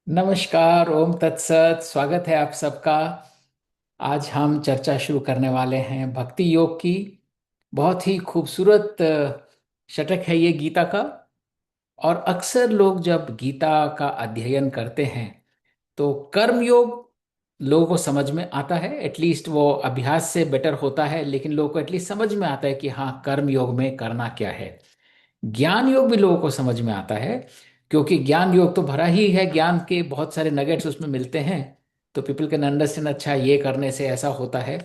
नमस्कार, ओम तत्सत। स्वागत है आप सबका। आज हम चर्चा शुरू करने वाले हैं भक्ति योग की। बहुत ही खूबसूरत षटक है ये गीता का। और अक्सर लोग जब गीता का अध्ययन करते हैं तो कर्म योग लोगों को समझ में आता है। एटलीस्ट वो अभ्यास से बेटर होता है, लेकिन लोगों को एटलीस्ट समझ में आता है कि हाँ, कर्म योग में करना क्या है। ज्ञान योग भी लोगों को समझ में आता है, क्योंकि ज्ञान योग तो भरा ही है, ज्ञान के बहुत सारे नगेट्स उसमें मिलते हैं। तो पीपल कैन अंडरस्टैंड, अच्छा ये करने से ऐसा होता है।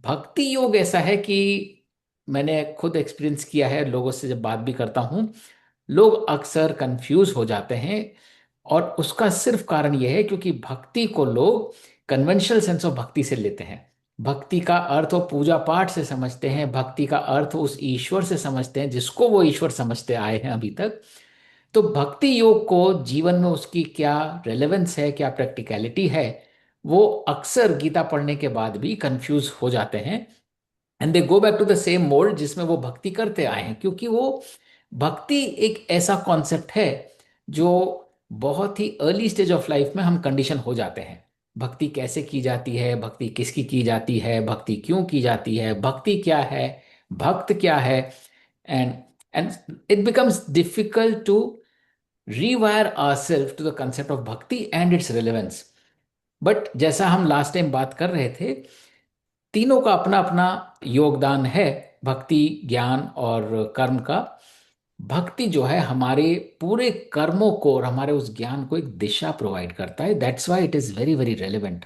भक्ति योग ऐसा है कि मैंने खुद एक्सपीरियंस किया है, लोगों से जब बात भी करता हूँ, लोग अक्सर कंफ्यूज हो जाते हैं। और उसका सिर्फ कारण यह है क्योंकि भक्ति को लोग कन्वेंशनल सेंस ऑफ भक्ति से लेते हैं। भक्ति का अर्थ वो पूजा पाठ से समझते हैं, भक्ति का अर्थ उस ईश्वर से समझते हैं जिसको वो ईश्वर समझते आए हैं अभी तक। तो भक्ति योग को जीवन में उसकी क्या रेलेवेंस है, क्या प्रैक्टिकलिटी है, वो अक्सर गीता पढ़ने के बाद भी कंफ्यूज हो जाते हैं। And they go back to the same mould जिसमें वो भक्ति करते आए हैं, क्योंकि वो भक्ति एक ऐसा कॉन्सेप्ट है जो बहुत ही अर्ली स्टेज ऑफ लाइफ में हम कंडीशन हो जाते हैं। भक्ति कैसे की जाती है, भक्ति किसकी की जाती है, भक्ति क्यों की जाती है, भक्ति क्या है, भक्त क्या है। And and it becomes difficult to rewire ourselves to the concept of bhakti and its relevance. But जैसा हम लास्ट टाइम बात कर रहे थे, तीनों का अपना अपना योगदान है, भक्ति, ज्ञान और कर्म का। भक्ति जो है हमारे पूरे कर्मों को और हमारे उस ज्ञान को एक दिशा प्रोवाइड करता है। That's why it is very very relevant.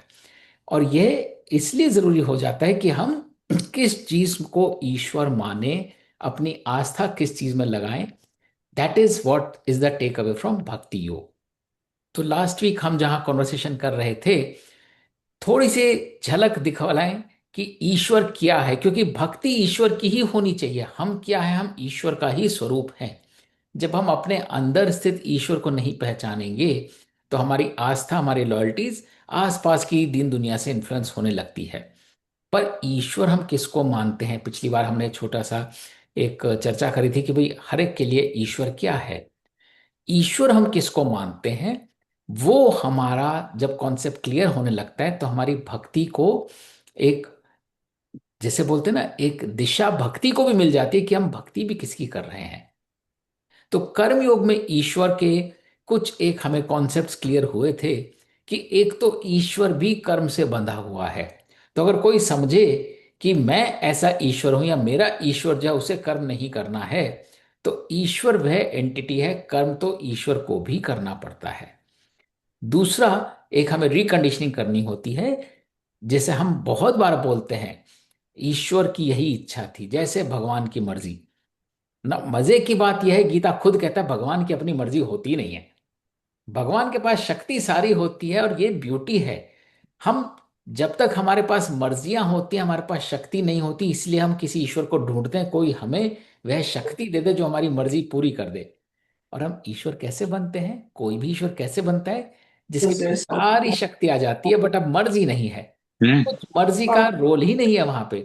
और यह इसलिए जरूरी हो जाता है कि हम किस चीज को ईश्वर माने, अपनी आस्था किस चीज में लगाएं। That is what is the take away from bhakti yoga. तो लास्ट वीक हम जहां कॉन्वर्सेशन कर रहे थे, थोड़ी सी झलक दिखलाएं कि ईश्वर क्या है, क्योंकि भक्ति ईश्वर की ही होनी चाहिए। हम क्या है, हम ईश्वर का ही स्वरूप हैं। जब हम अपने अंदर स्थित ईश्वर को नहीं पहचानेंगे तो हमारी आस्था, हमारी लॉयल्टीज आसपास की दीन दुनिया से इन्फ्लुएंस होने लगती है। पर ईश्वर हम किसको मानते हैं, पिछली बार हमने छोटा सा एक चर्चा करी थी कि भाई हर एक के लिए ईश्वर क्या है। ईश्वर हम किसको मानते हैं, वो हमारा जब कॉन्सेप्ट क्लियर होने लगता है तो हमारी भक्ति को एक, जैसे बोलते हैं ना, एक दिशा भक्ति को भी मिल जाती है कि हम भक्ति भी किसकी कर रहे हैं। तो कर्म योग में ईश्वर के कुछ एक हमें कॉन्सेप्ट्स क्लियर हुए थे कि एक तो ईश्वर भी कर्म से बंधा हुआ है। तो अगर कोई समझे कि मैं ऐसा ईश्वर हूं या मेरा ईश्वर जो है उसे कर्म नहीं करना है, तो ईश्वर वह एंटिटी है, कर्म तो ईश्वर को भी करना पड़ता है। दूसरा, एक हमें रिकंडीशनिंग करनी होती है। जैसे हम बहुत बार बोलते हैं ईश्वर की यही इच्छा थी, जैसे भगवान की मर्जी। ना, मजे की बात यह है, गीता खुद कहता है भगवान की अपनी मर्जी होती नहीं है। भगवान के पास शक्ति सारी होती है, और ये ब्यूटी है। हम जब तक हमारे पास मर्जियां होती हैं, हमारे पास शक्ति नहीं होती, इसलिए हम किसी ईश्वर को ढूंढते हैं, कोई हमें वह शक्ति दे दे जो हमारी मर्जी पूरी कर दे। और हम ईश्वर कैसे बनते हैं, कोई भी ईश्वर कैसे बनता है, जिसके पास सारी शक्ति आ जाती है बट अब मर्जी नहीं है। कुछ मर्जी का रोल ही नहीं है वहां पे।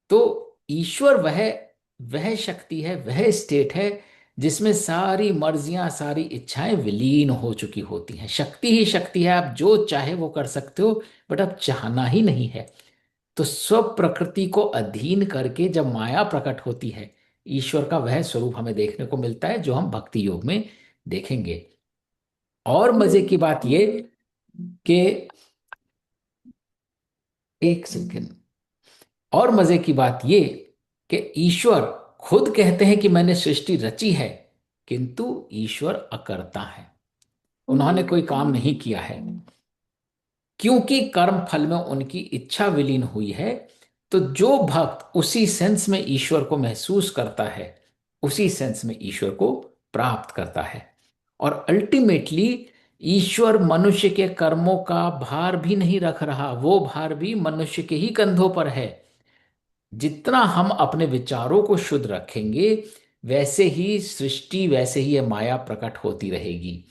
तो ईश्वर वह शक्ति है, वह स्टेट है जिसमें सारी मर्जियां, सारी इच्छाएं विलीन हो चुकी होती हैं। शक्ति ही शक्ति है, आप जो चाहे वो कर सकते हो, बट अब चाहना ही नहीं है। तो स्व प्रकृति को अधीन करके जब माया प्रकट होती है, ईश्वर का वह स्वरूप हमें देखने को मिलता है जो हम भक्ति योग में देखेंगे। और मजे की बात ये कि, एक सेकेंड, और मजे की बात ये कि ईश्वर खुद कहते हैं कि मैंने सृष्टि रची है, किंतु ईश्वर अकर्ता है। उन्होंने कोई काम नहीं किया है, क्योंकि कर्म फल में उनकी इच्छा विलीन हुई है। तो जो भक्त उसी सेंस में ईश्वर को महसूस करता है, उसी सेंस में ईश्वर को प्राप्त करता है। और अल्टीमेटली ईश्वर मनुष्य के कर्मों का भार भी नहीं रख रहा, वो भार भी मनुष्य के ही कंधों पर है। जितना हम अपने विचारों को शुद्ध रखेंगे, वैसे ही सृष्टि, वैसे ही यह माया प्रकट होती रहेगी।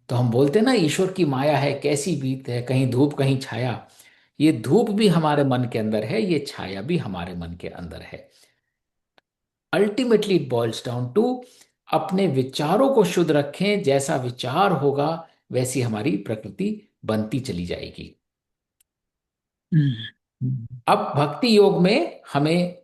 तो हम बोलते हैं ना, ईश्वर की माया है कैसी बीत है, कहीं धूप कहीं छाया। ये धूप भी हमारे मन के अंदर है, ये छाया भी हमारे मन के अंदर है। Ultimately it boils down to अपने विचारों को शुद्ध रखें। जैसा विचार होगा वैसी हमारी प्रकृति बनती चली जाएगी। हम्म। अब भक्ति योग में हमें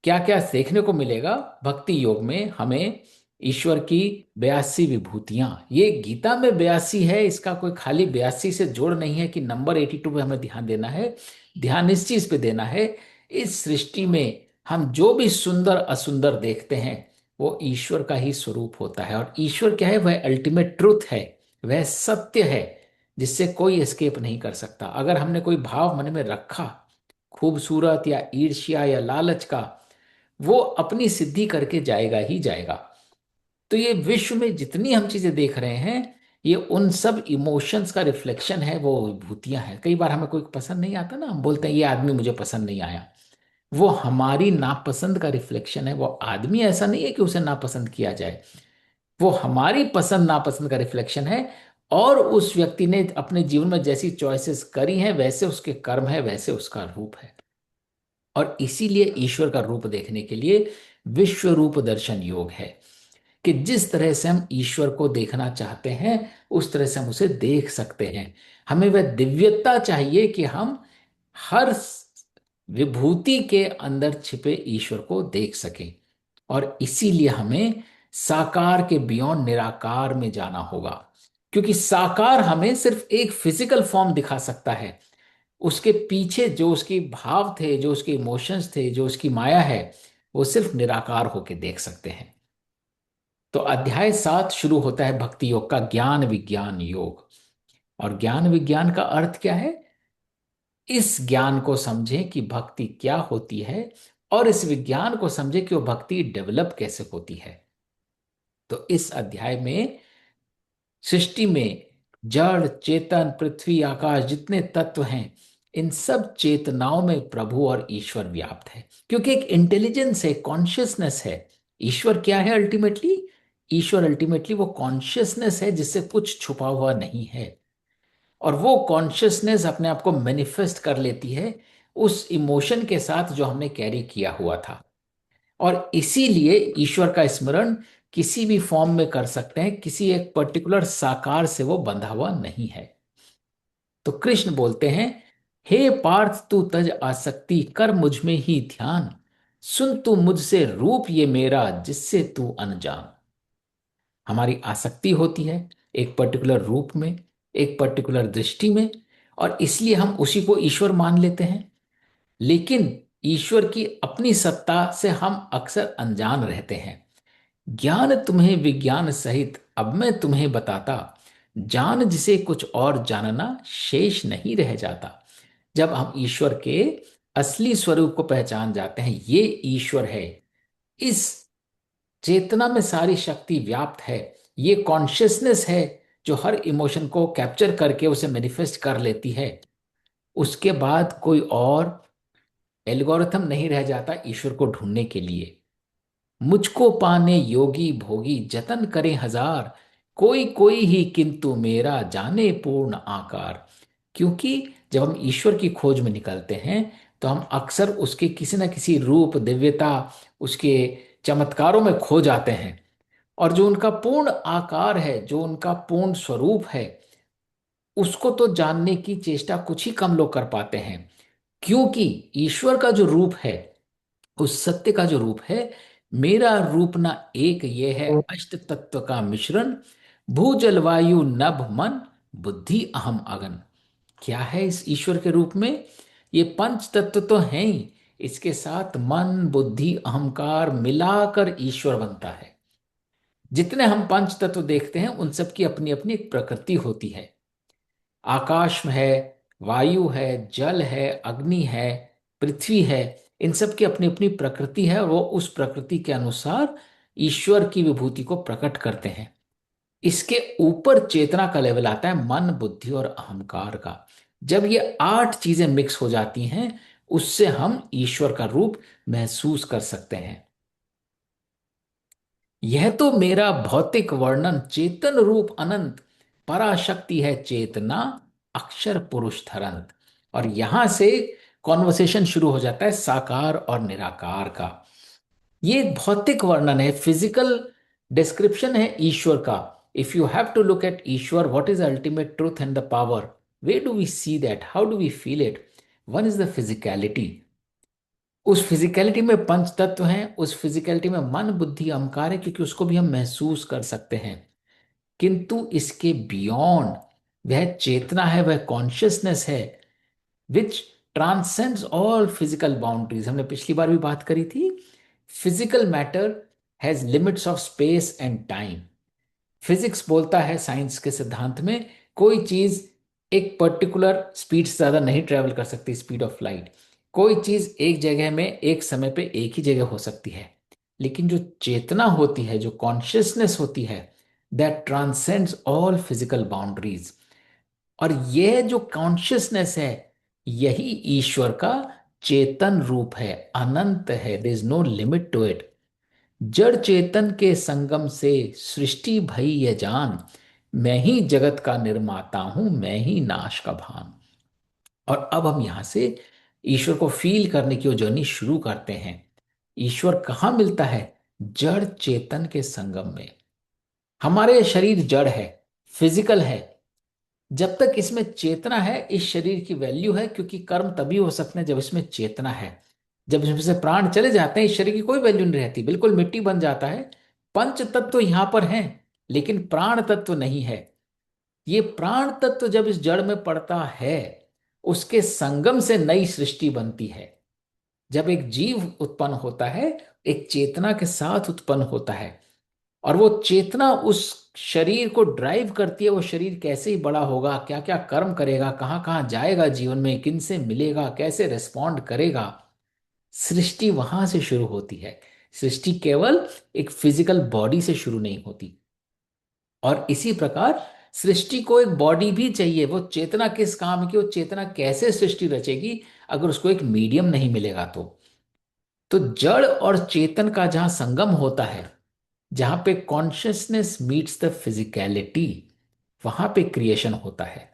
क्या क्या देखने को मिलेगा? भक्ति योग में हमें ईश्वर की 82 विभूतियां, ये गीता में 82 है, इसका कोई खाली 82 से जोड़ नहीं है कि नंबर 82 पे हमें ध्यान देना है। ध्यान इस चीज पे देना है, इस सृष्टि में हम जो भी सुंदर असुंदर देखते हैं वो ईश्वर का ही स्वरूप होता है। और ईश्वर क्या है? वह अल्टीमेट ट्रुथ है, वह सत्य है जिससे कोई एस्केप नहीं कर सकता। अगर हमने कोई भाव मन में रखा, खूबसूरत या ईर्ष्या या लालच का, वो अपनी सिद्धि करके जाएगा ही जाएगा। तो ये विश्व में जितनी हम चीजें देख रहे हैं, ये उन सब इमोशंस का रिफ्लेक्शन है, वो विभूतियां हैं। कई बार हमें कोई पसंद नहीं आता ना, हम बोलते हैं ये आदमी मुझे पसंद नहीं आया। वो हमारी नापसंद का रिफ्लेक्शन है। वो आदमी ऐसा नहीं है कि उसे नापसंद किया जाए, वो हमारी पसंद नापसंद का रिफ्लेक्शन है। और उस व्यक्ति ने अपने जीवन में जैसी चॉइसेस करी हैं, वैसे उसके कर्म है, वैसे उसका रूप है। और इसीलिए ईश्वर का रूप देखने के लिए विश्व रूप दर्शन योग है, कि जिस तरह से हम ईश्वर को देखना चाहते हैं उस तरह से हम उसे देख सकते हैं। हमें वह दिव्यता चाहिए कि हम हर विभूति के अंदर छिपे ईश्वर को देख सकें। और इसीलिए हमें साकार के बियॉन्ड निराकार में जाना होगा, क्योंकि साकार हमें सिर्फ एक फिजिकल फॉर्म दिखा सकता है। उसके पीछे जो उसके भाव थे, जो उसके इमोशंस थे, जो उसकी माया है, वो सिर्फ निराकार होके देख सकते हैं। तो अध्याय 7 शुरू होता है भक्ति योग का, ज्ञान विज्ञान योग। और ज्ञान विज्ञान का अर्थ क्या है? इस ज्ञान को समझें कि भक्ति क्या होती है, और इस विज्ञान को समझें कि वो भक्ति डेवलप कैसे होती है। तो इस अध्याय में सृष्टि में जड़ चेतन पृथ्वी आकाश जितने तत्व हैं, इन सब चेतनाओं में प्रभु और ईश्वर व्याप्त है। क्योंकि एक इंटेलिजेंस है, कॉन्शियसनेस है। ईश्वर क्या है अल्टीमेटली? ईश्वर अल्टीमेटली वो कॉन्शियसनेस है जिससे कुछ छुपा हुआ नहीं है। और वो कॉन्शियसनेस अपने आप को मैनिफेस्ट कर लेती है उस इमोशन के साथ जो हमने कैरी किया हुआ था। और इसीलिए ईश्वर का स्मरण किसी भी फॉर्म में कर सकते हैं, किसी एक पर्टिकुलर साकार से वो बंधा हुआ नहीं है। तो कृष्ण बोलते हैं, हे पार्थ तू तज आसक्ति कर मुझ में ही ध्यान, सुन तू मुझसे रूप ये मेरा जिससे तू अनजान। हमारी आसक्ति होती है एक पर्टिकुलर रूप में, एक पर्टिकुलर दृष्टि में, और इसलिए हम उसी को ईश्वर मान लेते हैं। लेकिन ईश्वर की अपनी सत्ता से हम अक्सर अनजान रहते हैं। ज्ञान तुम्हें विज्ञान सहित अब मैं तुम्हें बताता, जान जिसे कुछ और जानना शेष नहीं रह जाता। जब हम ईश्वर के असली स्वरूप को पहचान जाते हैं, ये ईश्वर है, इस चेतना में सारी शक्ति व्याप्त है, ये कॉन्शियसनेस है जो हर इमोशन को कैप्चर करके उसे मैनिफेस्ट कर लेती है, उसके बाद कोई और एल्गोरिथम नहीं रह जाता ईश्वर को ढूंढने के लिए। मुझको पाने योगी भोगी जतन करें हजार, कोई कोई ही किंतु मेरा जाने पूर्ण आकार। क्योंकि जब हम ईश्वर की खोज में निकलते हैं तो हम अक्सर उसके किसी न किसी रूप दिव्यता, उसके चमत्कारों में खो जाते हैं। और जो उनका पूर्ण आकार है, जो उनका पूर्ण स्वरूप है, उसको तो जानने की चेष्टा कुछ ही कम लोग कर पाते हैं। क्योंकि ईश्वर का जो रूप है, उस सत्य का जो रूप है, मेरा रूप ना एक ये है अष्ट तत्व का मिश्रण, भू जल वायु नभ मन बुद्धि अहम अगन। क्या है इस ईश्वर के रूप में? ये पंच तत्व तो हैं ही, इसके साथ मन बुद्धि अहंकार मिलाकर ईश्वर बनता है। जितने हम पंच तत्व देखते हैं उन सब की अपनी अपनी एक प्रकृति होती है। आकाश में है, वायु है, जल है, अग्नि है, पृथ्वी है, इन सब की अपनी अपनी प्रकृति है, और वो उस प्रकृति के अनुसार ईश्वर की विभूति को प्रकट करते हैं। इसके ऊपर चेतना का लेवल आता है मन बुद्धि और अहंकार का। जब ये 8 चीजें मिक्स हो जाती हैं, उससे हम ईश्वर का रूप महसूस कर सकते हैं। यह तो मेरा भौतिक वर्णन, चेतन रूप अनंत, पराशक्ति है चेतना, अक्षर पुरुष धरंत। और यहां से कॉन्वर्सेशन शुरू हो जाता है साकार और निराकार का। ये एक भौतिक वर्णन है, फिजिकल डिस्क्रिप्शन है ईश्वर का। if you have to look at Ishwar, what is the ultimate truth and the power? Where do we see that? How do we feel it? One is the physicality. उस physicality में पंच तत्व हैं, उस physicality में मन बुद्धि अहंकार है, क्योंकि उसको भी हम महसूस कर सकते हैं। किंतु इसके बियॉन्ड वह चेतना है, वह कॉन्शियसनेस है, विच ट्रांसेंड्स ऑल फिजिकल बाउंड्रीज। हमने पिछली बार भी बात करी थी, physical matter has limits of space and time. Physics बोलता है साइंस के सिद्धांत में, कोई चीज एक पर्टिकुलर स्पीड से ज्यादा नहीं ट्रेवल कर सकती, स्पीड ऑफ लाइट। कोई चीज एक जगह में एक समय पे एक ही जगह हो सकती है, लेकिन जो चेतना होती है, जो कॉन्शियसनेस होती है, that transcends all physical boundaries. और यह जो कॉन्शियसनेस है, यही ईश्वर का चेतन रूप है, अनंत है, there is no limit to it. जड़ चेतन के संगम से सृष्टि भई ये जान, मैं ही जगत का निर्माता हूं, मैं ही नाश का भान। और अब हम यहां से ईश्वर को फील करने की वो जर्नी शुरू करते हैं। ईश्वर कहाँ मिलता है? जड़ चेतन के संगम में। हमारे ये शरीर जड़ है, फिजिकल है। जब तक इसमें चेतना है, इस शरीर की वैल्यू है, क्योंकि कर्म तभी हो सकते हैं जब इसमें चेतना है। जब इसमें से प्राण चले जाते हैं, इस शरीर की कोई वैल्यू नहीं रहती, बिल्कुल मिट्टी बन जाता है। पंच तत्व यहां पर हैं, लेकिन प्राण तत्व नहीं है। ये प्राण तत्व जब इस जड़ में पड़ता है, उसके संगम से नई सृष्टि बनती है। जब एक जीव उत्पन्न होता है, एक चेतना के साथ उत्पन्न होता है, और वो चेतना उस शरीर को ड्राइव करती है। वो शरीर कैसे ही बड़ा होगा, क्या क्या कर्म करेगा, कहाँ कहाँ जाएगा जीवन में, किन से मिलेगा, कैसे रिस्पॉन्ड करेगा, सृष्टि वहां से शुरू होती है। सृष्टि केवल एक फिजिकल बॉडी से शुरू नहीं होती। और इसी प्रकार सृष्टि को एक बॉडी भी चाहिए। वो चेतना किस काम की, वो चेतना कैसे सृष्टि रचेगी अगर उसको एक मीडियम नहीं मिलेगा तो जड़ और चेतन का जहां संगम होता है, जहां पे कॉन्शियसनेस मीट्स द फिजिकलिटी, वहां पे क्रिएशन होता है।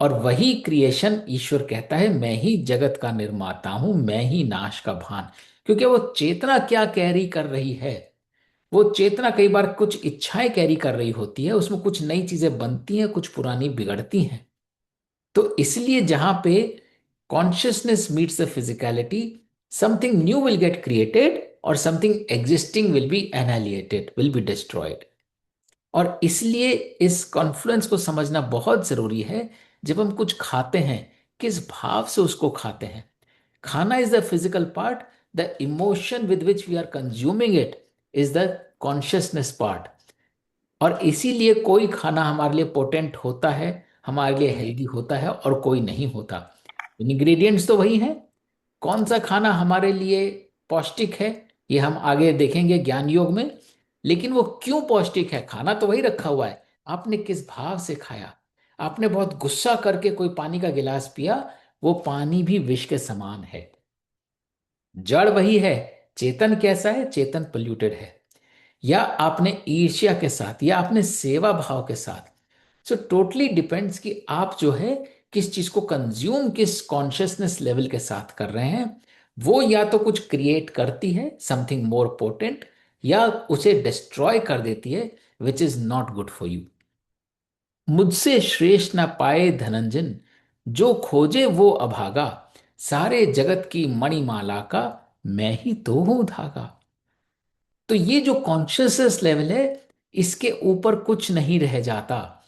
और वही क्रिएशन ईश्वर कहता है, मैं ही जगत का निर्माता हूं, मैं ही नाश का भान। क्योंकि वो चेतना क्या कैरी कर रही है, वो चेतना कई बार कुछ इच्छाएं कैरी कर रही होती है, उसमें कुछ नई चीजें बनती हैं, कुछ पुरानी बिगड़ती हैं। तो इसलिए जहां पे consciousness meets the physicality, something new will get created और something existing will be annihilated, will be destroyed. और इसलिए इस कॉन्फ्लुएंस को समझना बहुत जरूरी है। जब हम कुछ खाते हैं, किस भाव से उसको खाते हैं। Khana is the physical part, the emotion with which we are consuming it is the consciousness part. और इसीलिए कोई खाना हमारे लिए पोटेंट होता है, हमारे लिए हेल्दी होता है, और कोई नहीं होता। इंग्रेडिएंट्स तो वही हैं। कौन सा खाना हमारे लिए पौष्टिक है, ये हम आगे देखेंगे ज्ञान योग में। लेकिन वो क्यों पौष्टिक है, खाना तो वही रखा हुआ है, आपने किस भाव से खाया। आपने बहुत गुस्सा करके कोई पानी का गिलास पिया, वो पानी भी विष के समान है। जड़ वही है, चेतन कैसा है, चेतन पोल्यूटेड है। या आपने ईर्ष्या के साथ, या आपने सेवा भाव के साथ। सो टोटली डिपेंड्स कि आप जो है किस चीज को कंज्यूम, किस कॉन्शियसनेस लेवल के साथ कर रहे हैं। वो या तो कुछ क्रिएट करती है, समथिंग मोर पोटेंट, या उसे डिस्ट्रॉय कर देती है, which is not good for you. मुझसे श्रेष्ठ ना पाए धनंजन, जो खोजे वो अभागा, सारे जगत की मणिमाला का मैं ही तो हूं धागा। तो ये जो कॉन्शियसनेस लेवल है, इसके ऊपर कुछ नहीं रह जाता।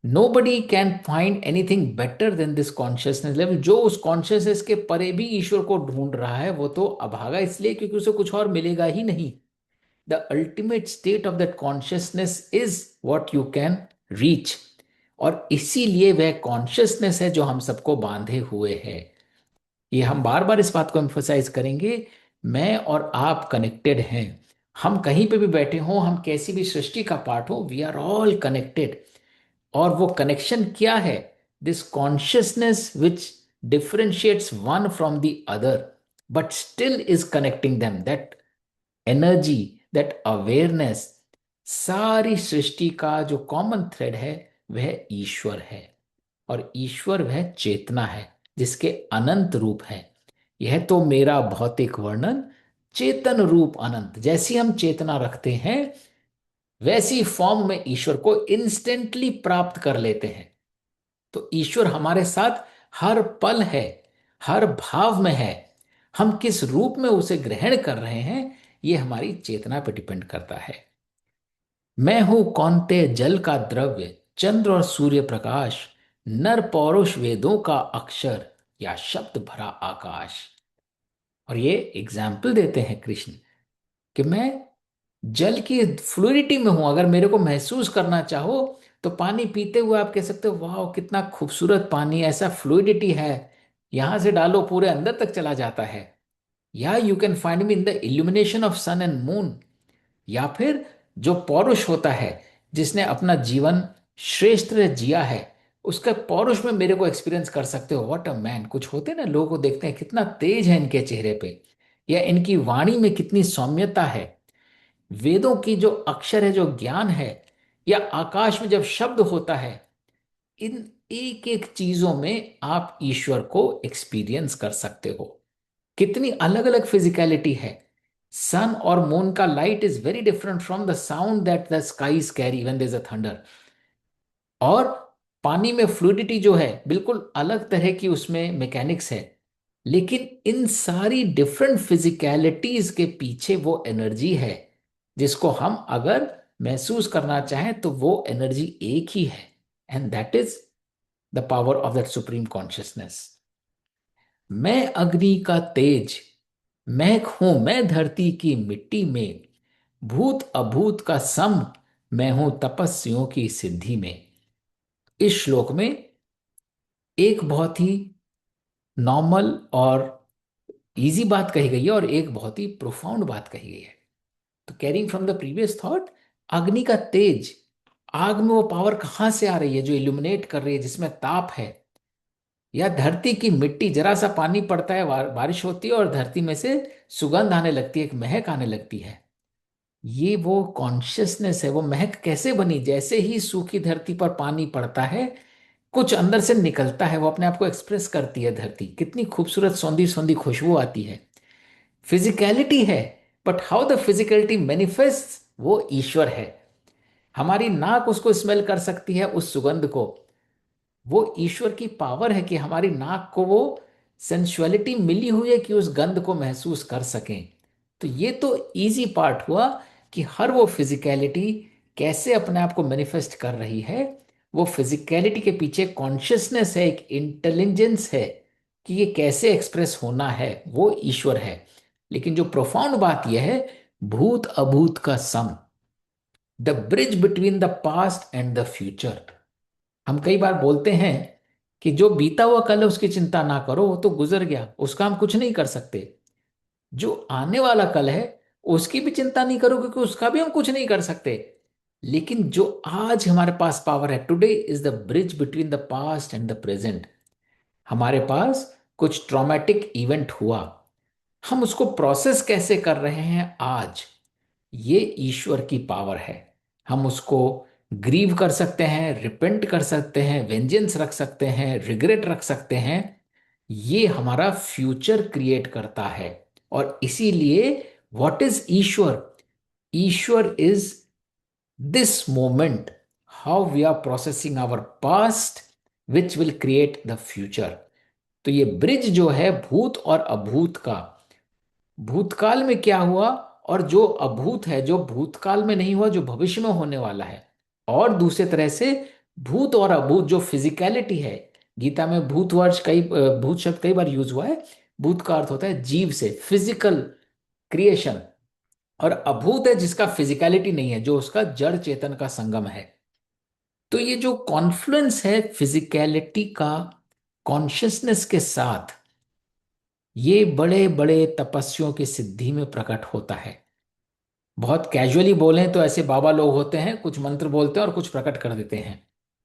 Nobody can find anything better than this consciousness level। जो उस कॉन्शियसनेस के परे भी ईश्वर को ढूंढ रहा है, वो तो अभागा इसलिए क्योंकि उसे कुछ और मिलेगा ही नहीं। The ultimate state of that consciousness is what you can reach. और इसीलिए वह कॉन्शियसनेस है जो हम सबको बांधे हुए है। ये हम बार बार इस बात को एम्फोसाइज करेंगे। मैं और आप कनेक्टेड हैं। हम कहीं पे भी बैठे हों, हम कैसी भी सृष्टि का पार्ट हो, वी आर ऑल कनेक्टेड। और वो कनेक्शन क्या है? This consciousness which differentiates one from the other but still is connecting them, that energy, that awareness. सारी सृष्टि का जो कॉमन थ्रेड है, वह ईश्वर है। और ईश्वर वह चेतना है, जिसके अनंत रूप है। यह तो मेरा भौतिक वर्णन, चेतन रूप अनंत। जैसी हम चेतना रखते हैं, वैसी फॉर्म में ईश्वर को इंस्टेंटली प्राप्त कर लेते हैं। तो ईश्वर हमारे साथ हर पल है, हर भाव में है। हम किस रूप में उसे ग्रहण कर रहे हैं, यह हमारी चेतना पर डिपेंड करता है। मैं हूं कौनते जल का द्रव्य, चंद्र और सूर्य प्रकाश, नर पौरुष वेदों का अक्षर, या शब्द भरा आकाश। और ये एग्जाम्पल देते हैं कृष्ण कि मैं जल की फ्लूइडिटी में हूं। अगर मेरे को महसूस करना चाहो तो पानी पीते हुए आप कह सकते हो वाह कितना खूबसूरत पानी, ऐसा फ्लूइडिटी है, यहां से डालो पूरे अंदर तक चला जाता है। या you can find me in the illumination of sun and moon. या फिर जो पौरुष होता है, जिसने अपना जीवन श्रेष्ठ जिया है, उसका पौरुष में मेरे को एक्सपीरियंस कर सकते हो। What a man. कुछ होते हैं ना, लोगों को देखते हैं कितना तेज है इनके चेहरे पे, या इनकी वाणी में कितनी सौम्यता है। वेदों की जो अक्षर है, जो ज्ञान है, या आकाश में जब शब्द होता है, इन एक एक चीजों में आप ईश्वर को एक्सपीरियंस कर सकते हो। कितनी अलग अलग फिजिकलिटी है। सन और मून का light is very different from the sound that the skies carry when there is a thunder. और पानी में फ्लूइडिटी जो है, बिल्कुल अलग तरह की उसमें मैकेनिक्स है। लेकिन इन सारी डिफरेंट फिजिकलिटीज के पीछे वो एनर्जी है, जिसको हम अगर महसूस करना चाहें तो वो एनर्जी एक ही है। And that is the power of that supreme consciousness. मैं अग्नि का तेज, मैं हूं मैं धरती की मिट्टी में, भूत अभूत का सम, मैं हूं तपस्वियों की सिद्धि में। इस श्लोक में एक बहुत ही नॉर्मल और इजी बात कही गई है, और एक बहुत ही प्रोफाउंड बात कही गई है। तो carrying from the previous thought, अग्नि का तेज, आग में वो पावर कहां से आ रही है जो इल्यूमिनेट कर रही है, जिसमें ताप है। या धरती की मिट्टी, जरा सा पानी पड़ता है, बारिश होती है और धरती में से सुगंध आने लगती है, एक महक आने लगती है। ये वो कॉन्शियसनेस है। वो महक कैसे बनी? जैसे ही सूखी धरती पर पानी पड़ता है, कुछ अंदर से निकलता है, वो अपने आप को एक्सप्रेस करती है। धरती कितनी खूबसूरत सौंधी सौंधी खुशबू आती है। फिजिकलिटी है, but how the physicality manifest, वो ईश्वर है। हमारी नाक उसको स्मेल कर सकती है, उस सुगंध को। वो ईश्वर की पावर है कि हमारी नाक को वो सेंसुअलिटी मिली हुई है कि उस गंध को महसूस कर सकें। तो ये तो इजी पार्ट हुआ कि हर वो फिजिकलिटी कैसे अपने आप को मैनिफेस्ट कर रही है। वो फिजिकलिटी के पीछे कॉन्शियसनेस है, एक इंटेलिजेंस है कि ये कैसे एक्सप्रेस होना है, वो ईश्वर है। लेकिन जो प्रोफाउंड बात यह है, भूत अभूत का सम, the bridge between the past and the future. हम कई बार बोलते हैं कि जो बीता हुआ कल है उसकी चिंता ना करो, वो तो गुजर गया, उसका हम कुछ नहीं कर सकते। जो आने वाला कल है उसकी भी चिंता नहीं करो, क्योंकि उसका भी हम कुछ नहीं कर सकते। लेकिन जो आज हमारे पास पावर है, today is the bridge between the past and the present. हमारे पास कुछ ट्रॉमेटिक इवेंट हुआ, हम उसको प्रोसेस कैसे कर रहे हैं आज, ये ईश्वर की पावर है। हम उसको ग्रीव कर सकते हैं, रिपेंट कर सकते हैं, वेंजेंस रख सकते हैं, रिग्रेट रख सकते हैं। ये हमारा फ्यूचर क्रिएट करता है। और इसीलिए what is Ishwar? Ishwar is this moment, how we are processing our past, which will create the future. तो ये ब्रिज जो है भूत और अभूत का, भूतकाल में क्या हुआ, और जो अभूत है, जो भूतकाल में नहीं हुआ, जो भविष्य में होने वाला है। और दूसरे तरह से भूत और अभूत जो फिजिकलिटी है, गीता में भूत शब्द कई बार यूज हुआ है। भूत का अर्थ होता है जीव से, फिजिकल क्रिएशन। और अभूत है जिसका फिजिकलिटी नहीं है, जो उसका जड़ चेतन का संगम है। तो ये जो कॉन्फ्लुएंस है फिजिकलिटी का कॉन्शियसनेस के साथ, ये बड़े बड़े तपस्वियों की सिद्धि में प्रकट होता है। बहुत कैजुअली बोलें तो ऐसे बाबा लोग होते हैं, कुछ मंत्र बोलते हैं और कुछ प्रकट कर देते हैं,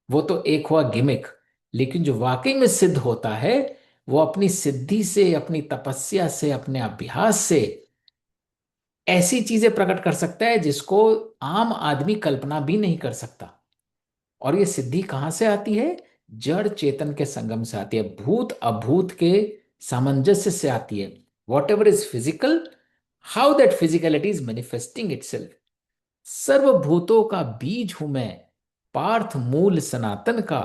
वो तो एक हुआ गिमिक। लेकिन जो वाकई में सिद्ध होता है, वो अपनी सिद्धि से, अपनी तपस्या से, अपने अभ्यास से ऐसी चीजें प्रकट कर सकता है जिसको आम आदमी कल्पना भी नहीं कर सकता। और ये सिद्धि कहां से आती है? जड़ चेतन के संगम से आती है, भूत अभूत के सामंजस्य से आती है। Whatever is physical, how that physicality is manifesting itself. सर्वभूतों का बीज हूं मैं, पार्थ मूल सनातन का,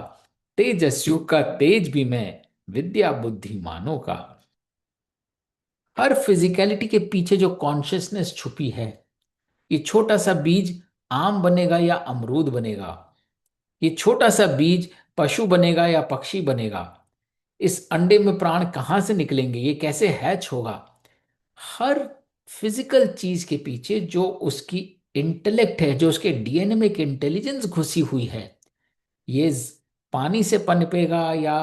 तेजस्यु का तेज भी मैं, विद्या बुद्धिमानों का। हर फिजिकलिटी के पीछे जो कॉन्शियसनेस छुपी है, ये छोटा सा बीज आम बनेगा या अमरूद बनेगा, ये छोटा सा बीज पशु बनेगा या पक्षी बनेगा, इस अंडे में प्राण कहाँ से निकलेंगे, ये कैसे हैच होगा। हर फिजिकल चीज के पीछे जो उसकी इंटेलेक्ट है, जो उसके डीएनए में एक इंटेलिजेंस घुसी हुई है, ये पानी से पनपेगा या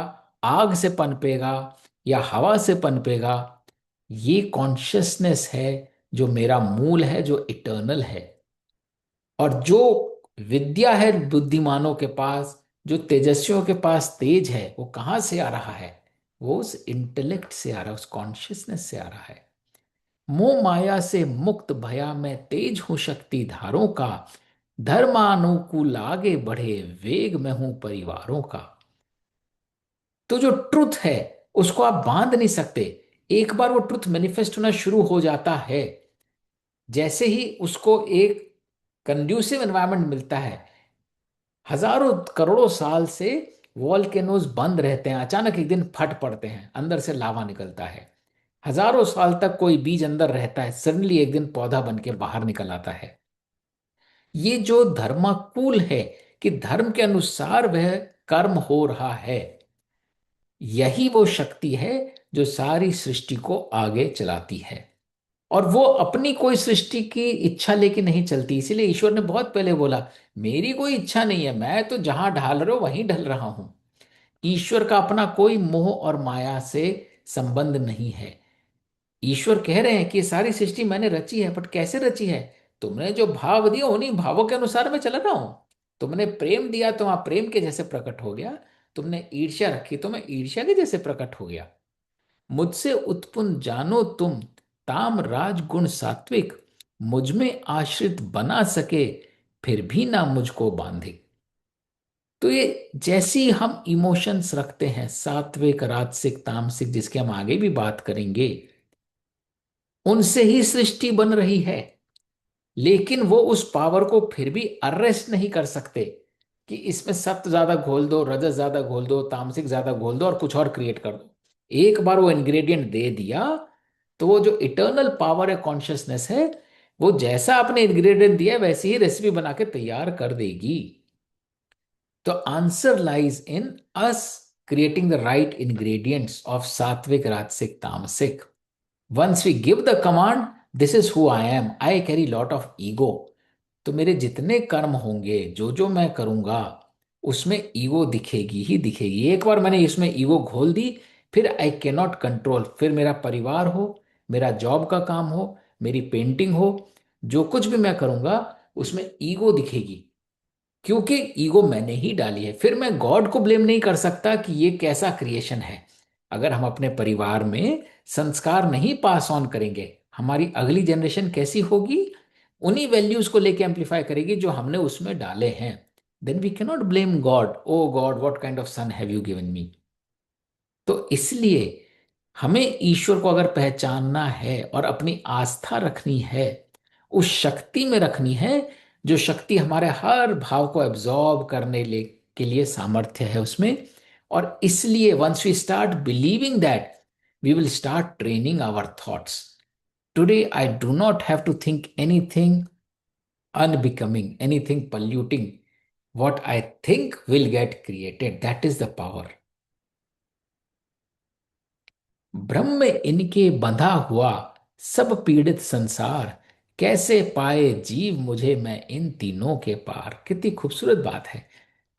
आग से पनपेगा या हवा से पनपेगा, ये कॉन्शियसनेस है जो मेरा मूल है, जो इटर्नल है। और जो विद्या है बुद्धिमानों के पास, जो तेजस्वियों के पास तेज है, वो कहाँ से आ रहा है? वो उस इंटेलेक्ट से आ रहा है, उस कॉन्शियसनेस से आ रहा है। मोह माया से मुक्त भया मैं तेज हूं शक्ति धारों का, धर्मानुकूल आगे बढ़े वेग में हूं परिवारों का। तो जो ट्रुथ है, उसको आप बांध नहीं सकते। एक बार वो ट्रुथ मैनिफेस्ट होना शुरू हो जाता है, जैसे ही उसको एक कंड्यूसिव एनवायरनमेंट मिलता है, हजारों करोड़ों साल से वॉल्केनोज बंद रहते हैं, अचानक एक दिन फट पड़ते हैं, अंदर से लावा निकलता है। हजारों साल तक कोई बीज अंदर रहता है, सडनली एक दिन पौधा बन के बाहर निकल आता है। ये जो धर्माकुल है, कि धर्म के अनुसार वह कर्म हो रहा है, यही वो शक्ति है जो सारी सृष्टि को आगे चलाती है। और वो अपनी कोई सृष्टि की इच्छा लेके नहीं चलती, इसीलिए ईश्वर ने बहुत पहले बोला, मेरी कोई इच्छा नहीं है, मैं तो जहां ढाल रहा हूं वहीं ढल रहा हूं। ईश्वर का अपना कोई मोह और माया से संबंध नहीं है। ईश्वर कह रहे हैं कि ये सारी सृष्टि मैंने रची है, बट कैसे रची है? तुमने जो भाव दिया उन्हीं भावों के अनुसार मैं चल रहा हूं। तुमने प्रेम दिया तो वहां प्रेम के जैसे प्रकट हो गया, तुमने ईर्ष्या रखी तो मैं ईर्ष्या के जैसे प्रकट हो गया। मुझसे उत्पन्न जानो तुम, ताम राजगुण सात्विक, मुझ में आश्रित बना सके, फिर भी ना मुझको बांधे। तो ये जैसी हम इमोशंस रखते हैं, सात्विक राजसिक तामसिक, जिसके हम आगे भी बात करेंगे, उनसे ही सृष्टि बन रही है। लेकिन वो उस पावर को फिर भी अरेस्ट नहीं कर सकते कि इसमें सत्व ज्यादा घोल दो, रजस ज्यादा घोल दो, तामसिक ज्यादा घोल दो और कुछ और क्रिएट कर दो। एक बार वो इंग्रेडिएंट दे दिया, तो वो जो इटर्नल पावर है, कॉन्शियसनेस है, वो जैसा आपने इंग्रेडिएंट दिया वैसी ही रेसिपी बना के तैयार कर देगी। तो answer lies in us creating the right ingredients of sattvic rajasic tamasic. Once we give the command, this is who I am, I carry lot of ego, तो मेरे जितने कर्म होंगे, जो जो मैं करूंगा, उसमें ईगो दिखेगी ही दिखेगी। एक बार मैंने इसमें ईगो घोल दी, फिर आई कैन नॉट कंट्रोल। फिर मेरा परिवार हो, मेरा जॉब का काम हो, मेरी पेंटिंग हो, जो कुछ भी मैं करूंगा उसमें ईगो दिखेगी, क्योंकि ईगो मैंने ही डाली है। फिर मैं गॉड को ब्लेम नहीं कर सकता कि ये कैसा क्रिएशन है। अगर हम अपने परिवार में संस्कार नहीं पास ऑन करेंगे, हमारी अगली जनरेशन कैसी होगी? उन्हीं वैल्यूज को लेके एम्पलीफाई करेगी जो हमने उसमें डाले हैं। Then we cannot blame God, oh God what kind of son have you given me. तो इसलिए हमें ईश्वर को अगर पहचानना है और अपनी आस्था रखनी है, उस शक्ति में रखनी है, जो शक्ति हमारे हर भाव को एब्जॉर्ब करने के लिए सामर्थ्य है उसमें। और इसलिए once we start believing that, we will start training our thoughts. Today I do not have to think anything unbecoming, anything polluting. What I think will get created. That is the power. ब्रह्म में इनके बंधा हुआ सब पीड़ित संसार, कैसे पाए जीव मुझे मैं इन तीनों के पार। कितनी खूबसूरत बात है।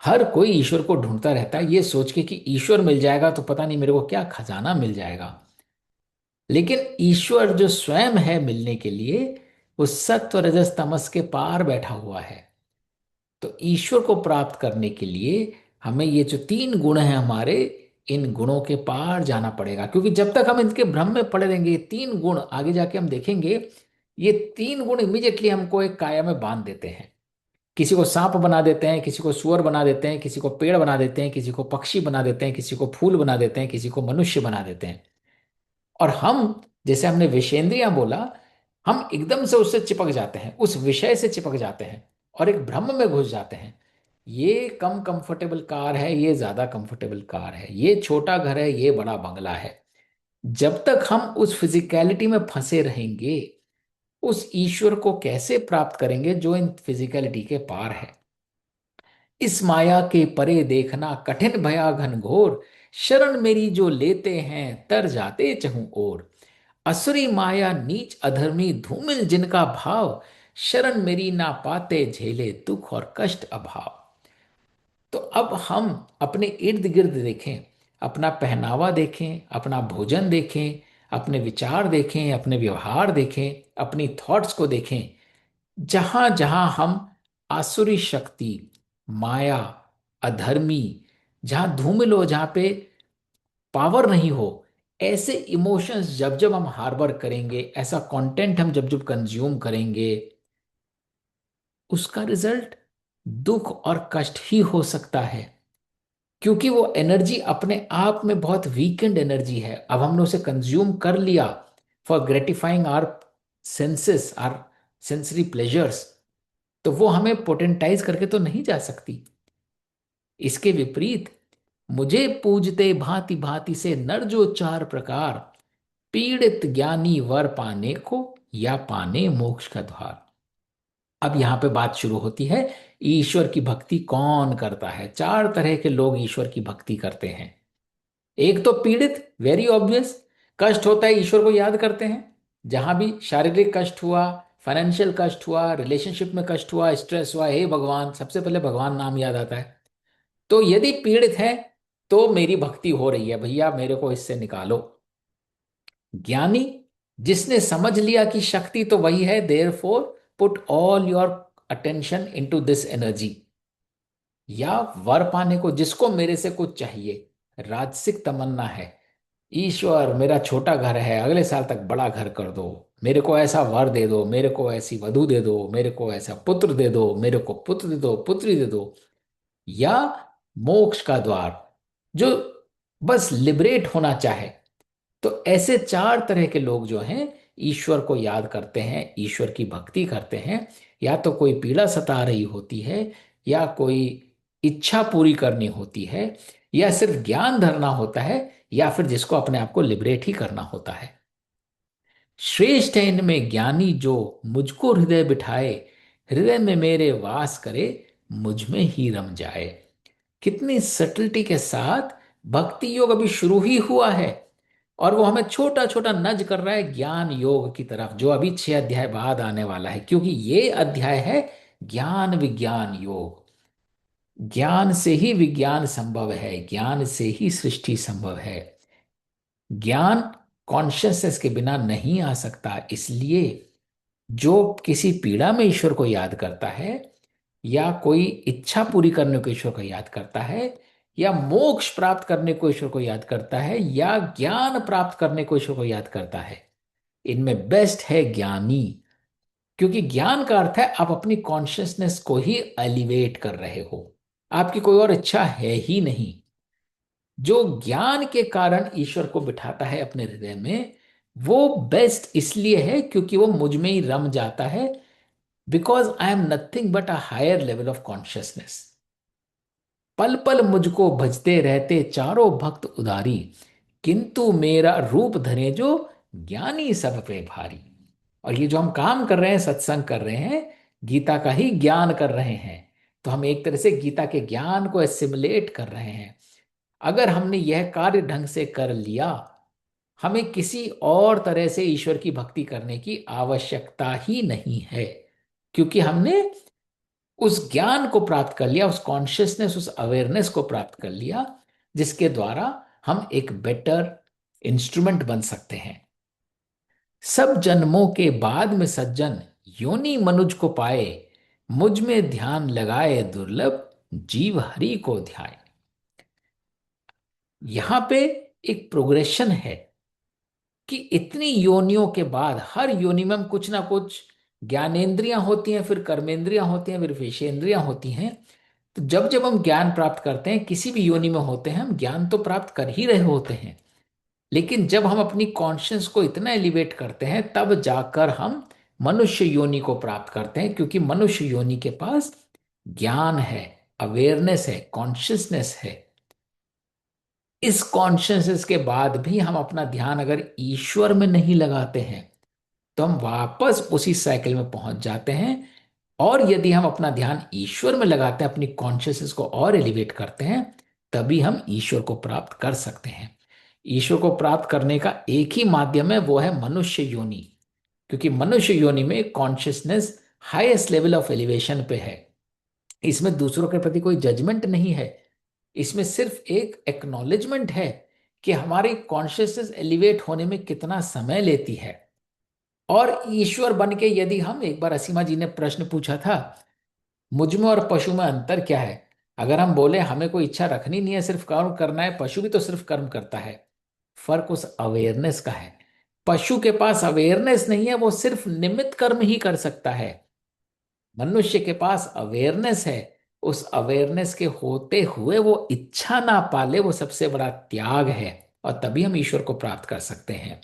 हर कोई ईश्वर को ढूंढता रहता है, ये सोच के कि ईश्वर मिल जाएगा तो पता नहीं मेरे को क्या खजाना मिल जाएगा। लेकिन ईश्वर जो स्वयं है मिलने के लिए, वो सत्व रजस तमस के पार बैठा हुआ है। तो ईश्वर को प्राप्त करने के लिए हमें ये जो तीन गुण हैं हमारे, इन गुणों के पार जाना पड़ेगा। क्योंकि जब तक हम इनके भ्रम में पड़े रहेंगे, ये तीन गुण आगे जाके हम देखेंगे, ये तीन गुण इमीडिएटली हमको एक काया में बांध देते हैं। किसी को सांप बना देते हैं, किसी को सुअर बना देते हैं, किसी को पेड़ बना देते हैं, किसी को पक्षी बना देते हैं, किसी को फूल बना देते हैं, किसी को मनुष्य बना देते हैं। और हम, जैसे हमने विषेंद्रियां बोला, हम एकदम से उससे चिपक जाते हैं, उस विषय से चिपक जाते हैं और एक भ्रम में घुस जाते हैं। ये कम कंफर्टेबल कार है, ये ज्यादा कंफर्टेबल कार है, ये छोटा घर है, ये बड़ा बंगला है। जब तक हम उस फिजिकलिटी में फंसे रहेंगे, उस ईश्वर को कैसे प्राप्त करेंगे जो इन फिजिकलिटी के पार है। इस माया के परे देखना कठिन भया घनघोर, शरण मेरी जो लेते हैं तर जाते चहु ओर। असुरी माया नीच अधर्मी धूमिल जिनका भाव, शरण मेरी ना पाते झेले दुख और कष्ट अभाव। तो अब हम अपने इर्द गिर्द देखें, अपना पहनावा देखें, अपना भोजन देखें, अपने विचार देखें, अपने व्यवहार देखें, अपनी थॉट्स को देखें। जहां जहां हम आसुरी शक्ति, माया, अधर्मी, जहां धूमिल हो, जहां पे पावर नहीं हो, ऐसे इमोशंस जब जब हम हार्बर करेंगे, ऐसा कंटेंट हम जब जब कंज्यूम करेंगे, उसका रिजल्ट दुख और कष्ट ही हो सकता है। क्योंकि वो एनर्जी अपने आप में बहुत वीकेंड एनर्जी है। अब हमने उसे कंज्यूम कर लिया for gratifying our senses, our sensory pleasures, तो वो हमें पोटेंटाइज करके तो नहीं जा सकती। इसके विपरीत, मुझे पूजते भांति भांति से नर जो चार प्रकार, पीड़ित ज्ञानी वर पाने को या पाने मोक्ष का द्वार। अब यहां पे बात शुरू होती है, ईश्वर की भक्ति कौन करता है। चार तरह के लोग ईश्वर की भक्ति करते हैं। एक तो पीड़ित, वेरी ऑब्वियस, कष्ट होता है ईश्वर को याद करते हैं। जहां भी शारीरिक कष्ट हुआ, फाइनेंशियल कष्ट हुआ, रिलेशनशिप में कष्ट हुआ, स्ट्रेस हुआ, हे भगवान, सबसे पहले भगवान नाम याद आता है। तो यदि पीड़ित है तो मेरी भक्ति हो रही है, भैया मेरे को इससे निकालो। ज्ञानी, जिसने समझ लिया कि शक्ति तो वही है, therefore put all your attention into this energy. या वर पाने को, जिसको मेरे से कुछ चाहिए, राजसिक तमन्ना है, ईश्वर मेरा छोटा घर है, अगले साल तक बड़ा घर कर दो, मेरे को ऐसा वर दे दो, मेरे को ऐसी वधु दे दो, मेरे को ऐसा पुत्र दे दो, मेरे को पुत्र दे दो, पुत्री दे दो। या मोक्ष का द्वार, जो बस लिबरेट होना चाहे। तो ऐसे चार तरह के लोग जो हैं, ईश्वर को याद करते हैं, ईश्वर की भक्ति करते हैं। या तो कोई पीड़ा सता रही होती है, या कोई इच्छा पूरी करनी होती है, या सिर्फ ज्ञान धरना होता है, या फिर जिसको अपने आप को लिबरेट ही करना होता है। श्रेष्ठ है इनमें ज्ञानी जो मुझको हृदय बिठाए, हृदय में मेरे वास करे, मुझ में ही रम जाए। कितनी सटलिटी के साथ भक्ति योग अभी शुरू ही हुआ है, और वो हमें छोटा छोटा नज कर रहा है ज्ञान योग की तरफ, जो अभी 6 अध्याय बाद आने वाला है। क्योंकि ये अध्याय है ज्ञान विज्ञान योग। ज्ञान से ही विज्ञान संभव है, ज्ञान से ही सृष्टि संभव है। ज्ञान कॉन्शियसनेस के बिना नहीं आ सकता। इसलिए जो किसी पीड़ा में ईश्वर को याद करता है, या कोई इच्छा पूरी करने को ईश्वर को याद करता है, या मोक्ष प्राप्त करने को ईश्वर को याद करता है, या ज्ञान प्राप्त करने को ईश्वर को याद करता है, इनमें बेस्ट है ज्ञानी। क्योंकि ज्ञान का अर्थ है आप अपनी कॉन्शियसनेस को ही एलिवेट कर रहे हो, आपकी कोई और इच्छा है ही नहीं। जो ज्ञान के कारण ईश्वर को बिठाता है अपने हृदय में, वो बेस्ट इसलिए है क्योंकि वो मुझ में ही रम जाता है। Because I am nothing but a higher level of consciousness. पल पल मुझको भजते रहते चारों भक्त उदारी, किंतु मेरा रूप धरे जो ज्ञानी सब पे भारी। और ये जो हम काम कर रहे हैं, सत्संग कर रहे हैं, गीता का ही ज्ञान कर रहे हैं, तो हम एक तरह से गीता के ज्ञान को एसिमुलेट कर रहे हैं। अगर हमने यह कार्य ढंग से कर लिया, हमें किसी और तरह से ईश्वर की भक्ति करने की आवश्यकता ही नहीं है। क्योंकि हमने उस ज्ञान को प्राप्त कर लिया, उस कॉन्शियसनेस, उस अवेयरनेस को प्राप्त कर लिया, जिसके द्वारा हम एक बेटर इंस्ट्रूमेंट बन सकते हैं। सब जन्मों के बाद में सज्जन योनि मनुज को पाए, मुझ में ध्यान लगाए दुर्लभ जीव हरि को ध्याए। यहां पे एक प्रोग्रेशन है कि इतनी योनियों के बाद हर योनि में हम कुछ ना कुछ, ज्ञानेंद्रियां होती हैं, फिर कर्मेंद्रियां होती हैं, फिर विषेंद्रियां होती हैं। तो जब जब हम ज्ञान प्राप्त करते हैं, किसी भी योनि में होते हैं, हम ज्ञान तो प्राप्त कर ही रहे होते हैं। लेकिन जब हम अपनी कॉन्शियस को इतना एलिवेट करते हैं, तब जाकर हम मनुष्य योनि को प्राप्त करते हैं, क्योंकि मनुष्य योनि के पास ज्ञान है, अवेयरनेस है, कॉन्शियसनेस है। इस कॉन्शियसनेस के बाद भी हम अपना ध्यान अगर ईश्वर में नहीं लगाते हैं तो हम वापस उसी साइकिल में पहुंच जाते हैं। और यदि हम अपना ध्यान ईश्वर में लगाते हैं, अपनी कॉन्शियसनेस को और एलिवेट करते हैं, तभी हम ईश्वर को प्राप्त कर सकते हैं। ईश्वर को प्राप्त करने का एक ही माध्यम है, वो है मनुष्य योनि। क्योंकि मनुष्य योनि में consciousness highest level of elevation पे है। इसमें दूसरों के प्रति कोई जजमेंट नहीं है, इसमें सिर्फ एक एक्नॉलेजमेंट है कि हमारी कॉन्शियसनेस एलिवेट होने में कितना समय लेती है। और ईश्वर बन के यदि हम, एक बार असीमा जी ने प्रश्न पूछा था, मुझ में और पशु में अंतर क्या है। अगर हम बोले हमें कोई इच्छा रखनी नहीं है, सिर्फ कर्म करना है, पशु भी तो सिर्फ कर्म करता है। फर्क उस अवेयरनेस का है। पशु के पास अवेयरनेस नहीं है, वो सिर्फ निमित्त कर्म ही कर सकता है। मनुष्य के पास अवेयरनेस है। उस अवेयरनेस के होते हुए वो इच्छा ना पाले, वो सबसे बड़ा त्याग है। और तभी हम ईश्वर को प्राप्त कर सकते हैं।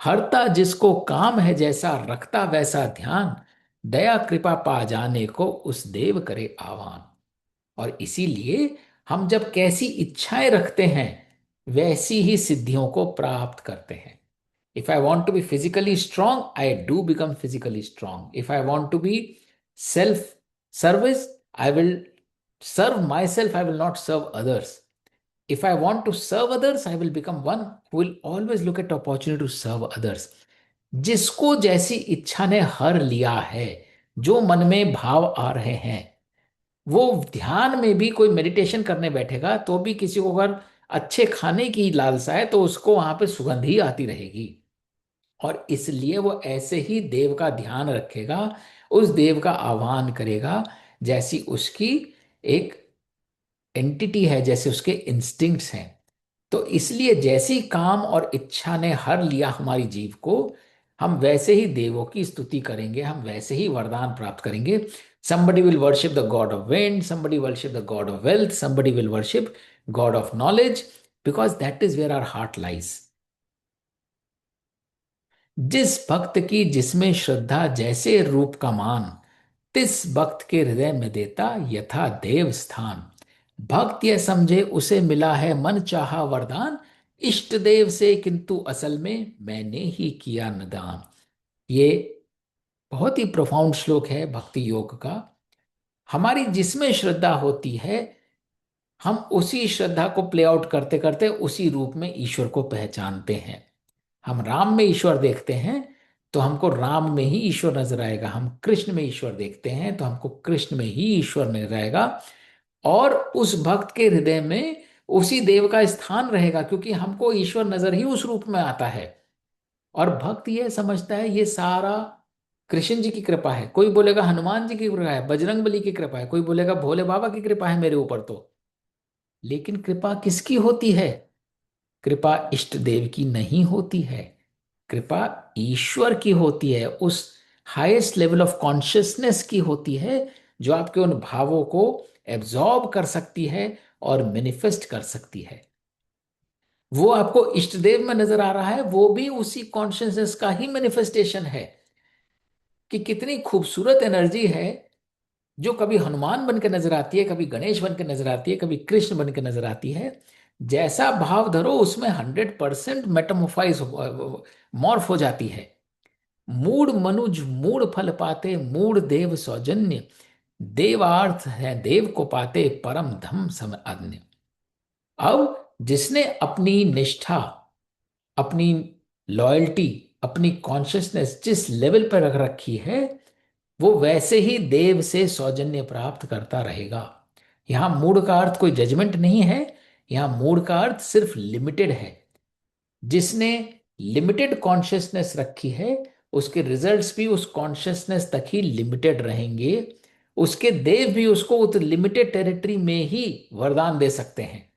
हरता जिसको काम है, जैसा रखता वैसा ध्यान, दया कृपा पा जाने को उस देव करे आह्वान। और इसीलिए हम जब कैसी इच्छाएं रखते हैं, वैसी ही सिद्धियों को प्राप्त करते हैं। If I want to be physically strong, I do become physically strong. If I want to be self service, I will serve myself, I will not serve others. If I want to serve others, I will become one who will always look at opportunity to serve others. जिसको जैसी इच्छा ने हर लिया है, जो मन में भाव आ रहे हैं, वो ध्यान में भी कोई मेडिटेशन करने बैठेगा तो भी किसी को अगर अच्छे खाने की लालसा है तो उसको वहां पे सुगंध ही आती रहेगी। और इसलिए वो ऐसे ही देव का ध्यान रखेगा, उस देव का आह्वान करेगा, जैसी उसकी एक एंटिटी है, जैसे उसके इंस्टिंक्ट्स हैं। तो इसलिए जैसी काम और इच्छा ने हर लिया हमारी जीव को, हम वैसे ही देवों की स्तुति करेंगे, हम वैसे ही वरदान प्राप्त करेंगे। somebody will worship the god of wind, somebody worship the god of wealth, somebody will worship god of knowledge, because that is where our heart lies. जिस भक्त की जिसमें श्रद्धा, जैसे रूप का मान, तिस भक्त के हृदय में देता यथा देव स्थान। भक्त यह समझे उसे मिला है मन चाहा वरदान, इष्ट देव से किंतु असल में मैंने ही किया निदान। ये बहुत ही प्रोफाउंड श्लोक है भक्ति योग का। हमारी जिसमें श्रद्धा होती है, हम उसी श्रद्धा को प्ले आउट करते करते उसी रूप में ईश्वर को पहचानते हैं। हम राम में ईश्वर देखते हैं तो हमको राम में ही ईश्वर नजर आएगा। हम कृष्ण में ईश्वर देखते हैं तो हमको कृष्ण में ही ईश्वर नजर आएगा। और उस भक्त के हृदय में उसी देव का स्थान रहेगा, क्योंकि हमको ईश्वर नजर ही उस रूप में आता है। और भक्त ये समझता है ये सारा कृष्ण जी की कृपा है, कोई बोलेगा हनुमान जी की कृपा है, बजरंग बली की कृपा है, कोई बोलेगा भोले बाबा की कृपा है मेरे ऊपर। तो लेकिन कृपा किसकी होती है? कृपा इष्ट देव की नहीं होती है, कृपा ईश्वर की होती है, उस हाईएस्ट लेवल ऑफ कॉन्शियसनेस की होती है, जो आपके उन भावों को एब्जॉर्ब कर सकती है और मैनिफेस्ट कर सकती है। वो आपको इष्ट देव में नजर आ रहा है, वो भी उसी कॉन्शियसनेस का ही मैनिफेस्टेशन है। कि कितनी खूबसूरत एनर्जी है जो कभी हनुमान बन के नजर आती है, कभी गणेश बन के नजर आती है, कभी कृष्ण बन के नजर आती है। जैसा भाव धरो उसमें 100% मेटामोफाइज मॉर्फ हो जाती है। मूड मनुज मूड फल पाते, मूड देव सौजन्य, देवार्थ है देव को पाते, परम धम सम अन्य। अब जिसने अपनी निष्ठा, अपनी लॉयल्टी, अपनी कॉन्शियसनेस जिस लेवल पर रख रखी है, वो वैसे ही देव से सौजन्य प्राप्त करता रहेगा। यहां मूड का अर्थ कोई जजमेंट नहीं है, यहां मूड का अर्थ सिर्फ लिमिटेड है। जिसने लिमिटेड कॉन्शियसनेस रखी है, उसके रिजल्ट्स भी उस कॉन्शियसनेस तक ही लिमिटेड रहेंगे। उसके देव भी उसको उस लिमिटेड टेरिटरी में ही वरदान दे सकते हैं।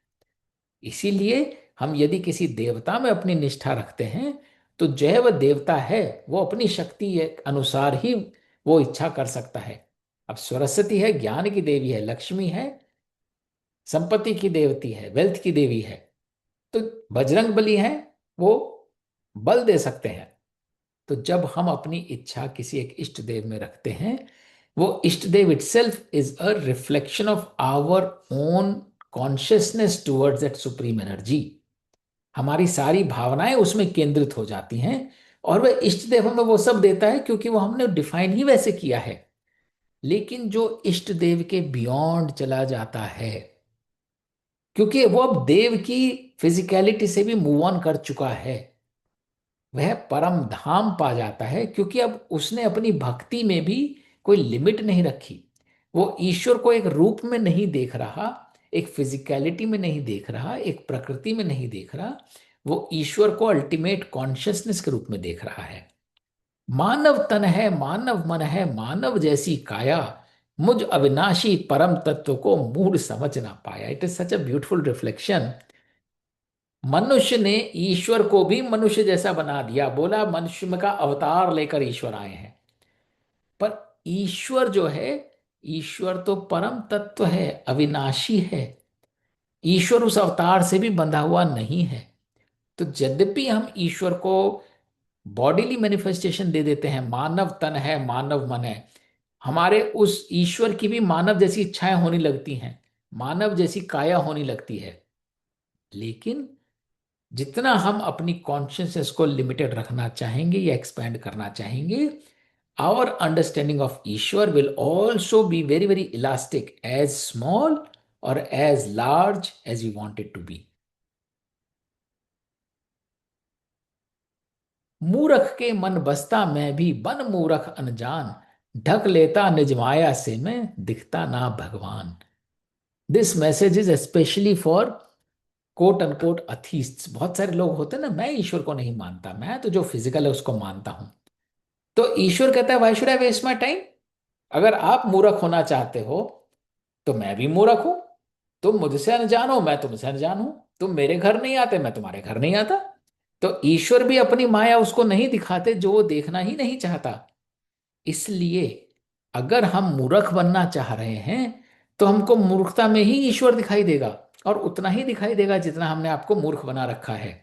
इसीलिए हम यदि किसी देवता में अपनी निष्ठा रखते हैं, तो जो वह देवता है वो अपनी शक्ति के अनुसार ही वो इच्छा कर सकता है। अब सरस्वती है, ज्ञान की देवी है, लक्ष्मी है, संपत्ति की देवती है, वेल्थ की देवी है। तो बजरंग बली है, वो बल दे सकते हैं। तो जब हम अपनी इच्छा किसी एक इष्ट देव में रखते हैं, वो इष्ट देव itself is a reflection of our own consciousness towards that supreme energy. हमारी सारी भावनाएं उसमें केंद्रित हो जाती हैं, और वह इष्ट देव हमें वो सब देता है क्योंकि वो हमने डिफाइन ही वैसे किया है। लेकिन जो इष्ट देव के बियॉन्ड चला जाता है, क्योंकि वो अब देव की फिजिकलिटी से भी मूव ऑन कर चुका है, वह परम धाम पा जाता है, क्योंकि अब उसने अपनी भक्ति में भी कोई लिमिट नहीं रखी। वो ईश्वर को एक रूप में नहीं देख रहा, एक फिजिकलिटी में नहीं देख रहा, एक प्रकृति में नहीं देख रहा। वो ईश्वर को अल्टीमेट कॉन्शियसनेस के रूप में देख रहा है। मानव तन है, मानव मन है, मानव जैसी काया, मुझ अविनाशी परम तत्व को मूढ़ समझ ना पाया। It is such a beautiful reflection. मनुष्य ने ईश्वर को भी मनुष्य जैसा बना दिया, बोला मनुष्य में का अवतार लेकर ईश्वर आए हैं। पर ईश्वर जो है, ईश्वर तो परम तत्व है, अविनाशी है। ईश्वर उस अवतार से भी बंधा हुआ नहीं है। तो यद्यपि हम ईश्वर को बॉडीली मैनिफेस्टेशन दे देते हैं, मानव तन है, मानव मन है, हमारे उस ईश्वर की भी मानव जैसी इच्छाएं होने लगती हैं, मानव जैसी काया होने लगती है। लेकिन जितना हम अपनी कॉन्शियसनेस को लिमिटेड रखना चाहेंगे या एक्सपैंड करना चाहेंगे, आवर अंडरस्टैंडिंग ऑफ ईश्वर will also be very very elastic, as small और as large as you want it to be. मूरख के मन बसता मैं भी, बन मूरख अनजान, ढक लेता निज माया से मैं, दिखता ना भगवान। This message is specially for quote unquote atheists. बहुत सारे लोग होते हैं ना, मैं ईश्वर को नहीं मानता, मैं तो जो फिजिकल है उसको मानता हूं। तो ईश्वर कहता है, why should I waste my time? अगर आप मूर्ख होना चाहते हो तो मैं भी मूर्ख हूं। तुम मुझसे अनजान हो, मैं तुमसे अनजान हूं। तुम मेरे घर नहीं आते, मैं तुम्हारे घर नहीं आता। तो ईश्वर भी अपनी माया उसको नहीं दिखाते जो वो देखना ही नहीं चाहता। इसलिए अगर हम मूर्ख बनना चाह रहे हैं तो हमको मूर्खता में ही ईश्वर दिखाई देगा, और उतना ही दिखाई देगा जितना हमने आपको मूर्ख बना रखा है।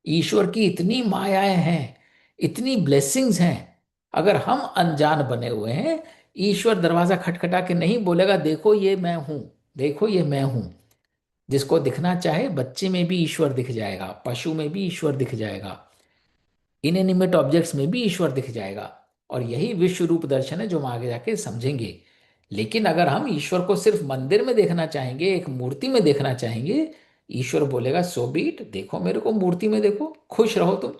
ईश्वर की इतनी मायाएं हैं, इतनी ब्लेसिंग्स हैं। अगर हम अनजान बने हुए हैं, ईश्वर दरवाजा खटखटा के नहीं बोलेगा देखो ये मैं हूं, देखो ये मैं हूं। जिसको दिखना चाहे, बच्चे में भी ईश्वर दिख जाएगा, पशु में भी ईश्वर दिख जाएगा, इनएनिमेट ऑब्जेक्ट्स में भी ईश्वर दिख जाएगा। और यही विश्व रूप दर्शन है जो हम आगे जाके समझेंगे। लेकिन अगर हम ईश्वर को सिर्फ मंदिर में देखना चाहेंगे, एक मूर्ति में देखना चाहेंगे, ईश्वर बोलेगा सो बीट, देखो मेरे को मूर्ति में देखो, खुश रहो तुम,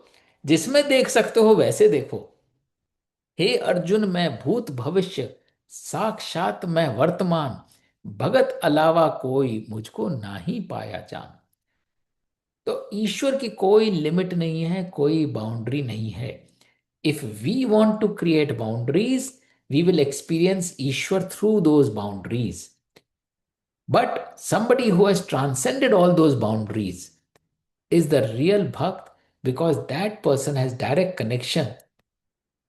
जिसमें देख सकते हो वैसे देखो। हे अर्जुन, मैं भूत भविष्य साक्षात मैं वर्तमान, भगत अलावा कोई मुझको ना ही पाया जान। तो ईश्वर की कोई लिमिट नहीं है, कोई बाउंड्री नहीं है। If we want to create boundaries, we will experience Ishwar through those boundaries. But somebody who has transcended all those boundaries is the real Bhakt, because that person has direct connection.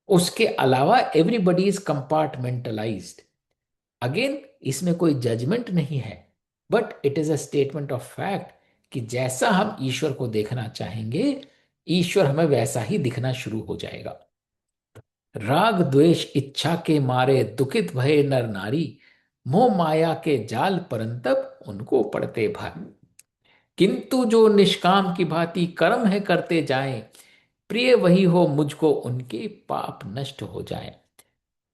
उसके अलावा everybody is compartmentalized. Again, इसमें कोई judgement नहीं है, but it is a statement of fact कि जैसा हम ईश्वर को देखना चाहेंगे, ईश्वर हमें वैसा ही दिखना शुरू हो जाएगा। राग द्वेष इच्छा के मारे दुखित भये नर नारी, मोह माया के जाल परंतप उनको पड़ते भारी। किंतु जो निष्काम की भांति कर्म है करते जाएं, प्रिय वही हो मुझको उनके पाप नष्ट हो जाए।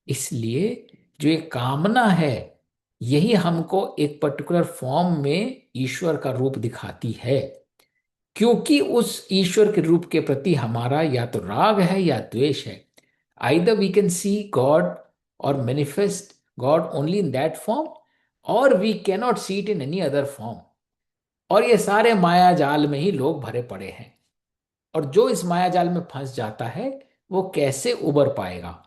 इसलिए जो ये कामना है, यही हमको एक पर्टिकुलर फॉर्म में ईश्वर का रूप दिखाती है। क्योंकि उस ईश्वर के रूप के प्रति हमारा या तो राग है या द्वेष है। Either we can see God or manifest God only in that form, or we cannot see it in any other form. और ये सारे माया जाल में ही लोग भरे पड़े हैं। और जो इस माया जाल में फंस जाता है, वो कैसे उबर पाएगा?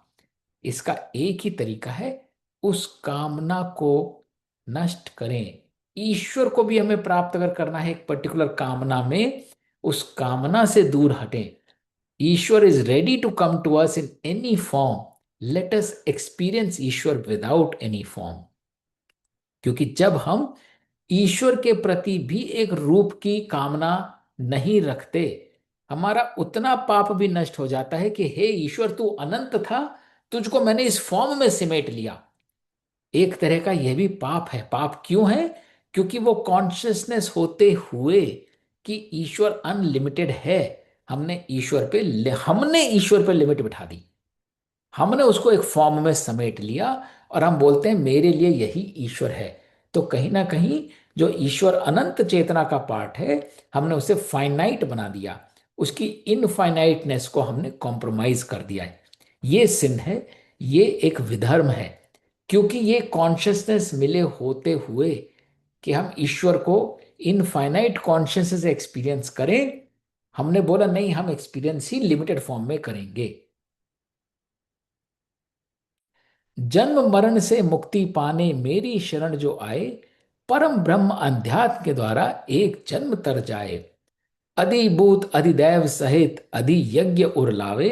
इसका एक ही तरीका है, उस कामना को नष्ट करें। ईश्वर को भी हमें प्राप्त अगर करना है एक पर्टिकुलर कामना में, उस कामना से दूर हटें। ईश्वर is ready to come to us in any form, let us experience ईश्वर विदाउट एनी फॉर्म। क्योंकि जब हम ईश्वर के प्रति भी एक रूप की कामना नहीं रखते, हमारा उतना पाप भी नष्ट हो जाता है कि हे ईश्वर, तू अनंत था, तुझको मैंने इस फॉर्म में सिमेट लिया। एक तरह का यह भी पाप है। पाप क्यों है? क्योंकि वो कॉन्शियसनेस होते हुए कि ईश्वर अनलिमिटेड है, हमने ईश्वर पे लिमिट बिठा दी। हमने उसको एक फॉर्म में समेट लिया और हम बोलते हैं मेरे लिए यही ईश्वर है। तो कहीं ना कहीं जो ईश्वर अनंत चेतना का पार्ट है, हमने उसे फाइनाइट बना दिया। उसकी इनफाइनाइटनेस को हमने कॉम्प्रोमाइज कर दिया है। ये सिन है, ये एक विधर्म है। क्योंकि ये कॉन्शियसनेस मिले होते हुए कि हम ईश्वर को इनफाइनाइट कॉन्शियसनेस एक्सपीरियंस करें, हमने बोला नहीं, हम एक्सपीरियंस ही लिमिटेड फॉर्म में करेंगे। जन्म मरण से मुक्ति पाने मेरी शरण जो आए, परम ब्रह्म अध्यात्म के द्वारा एक जन्म तर जाए। अधिभूत अधिदैव सहित अधि यज्ञ उर लावे,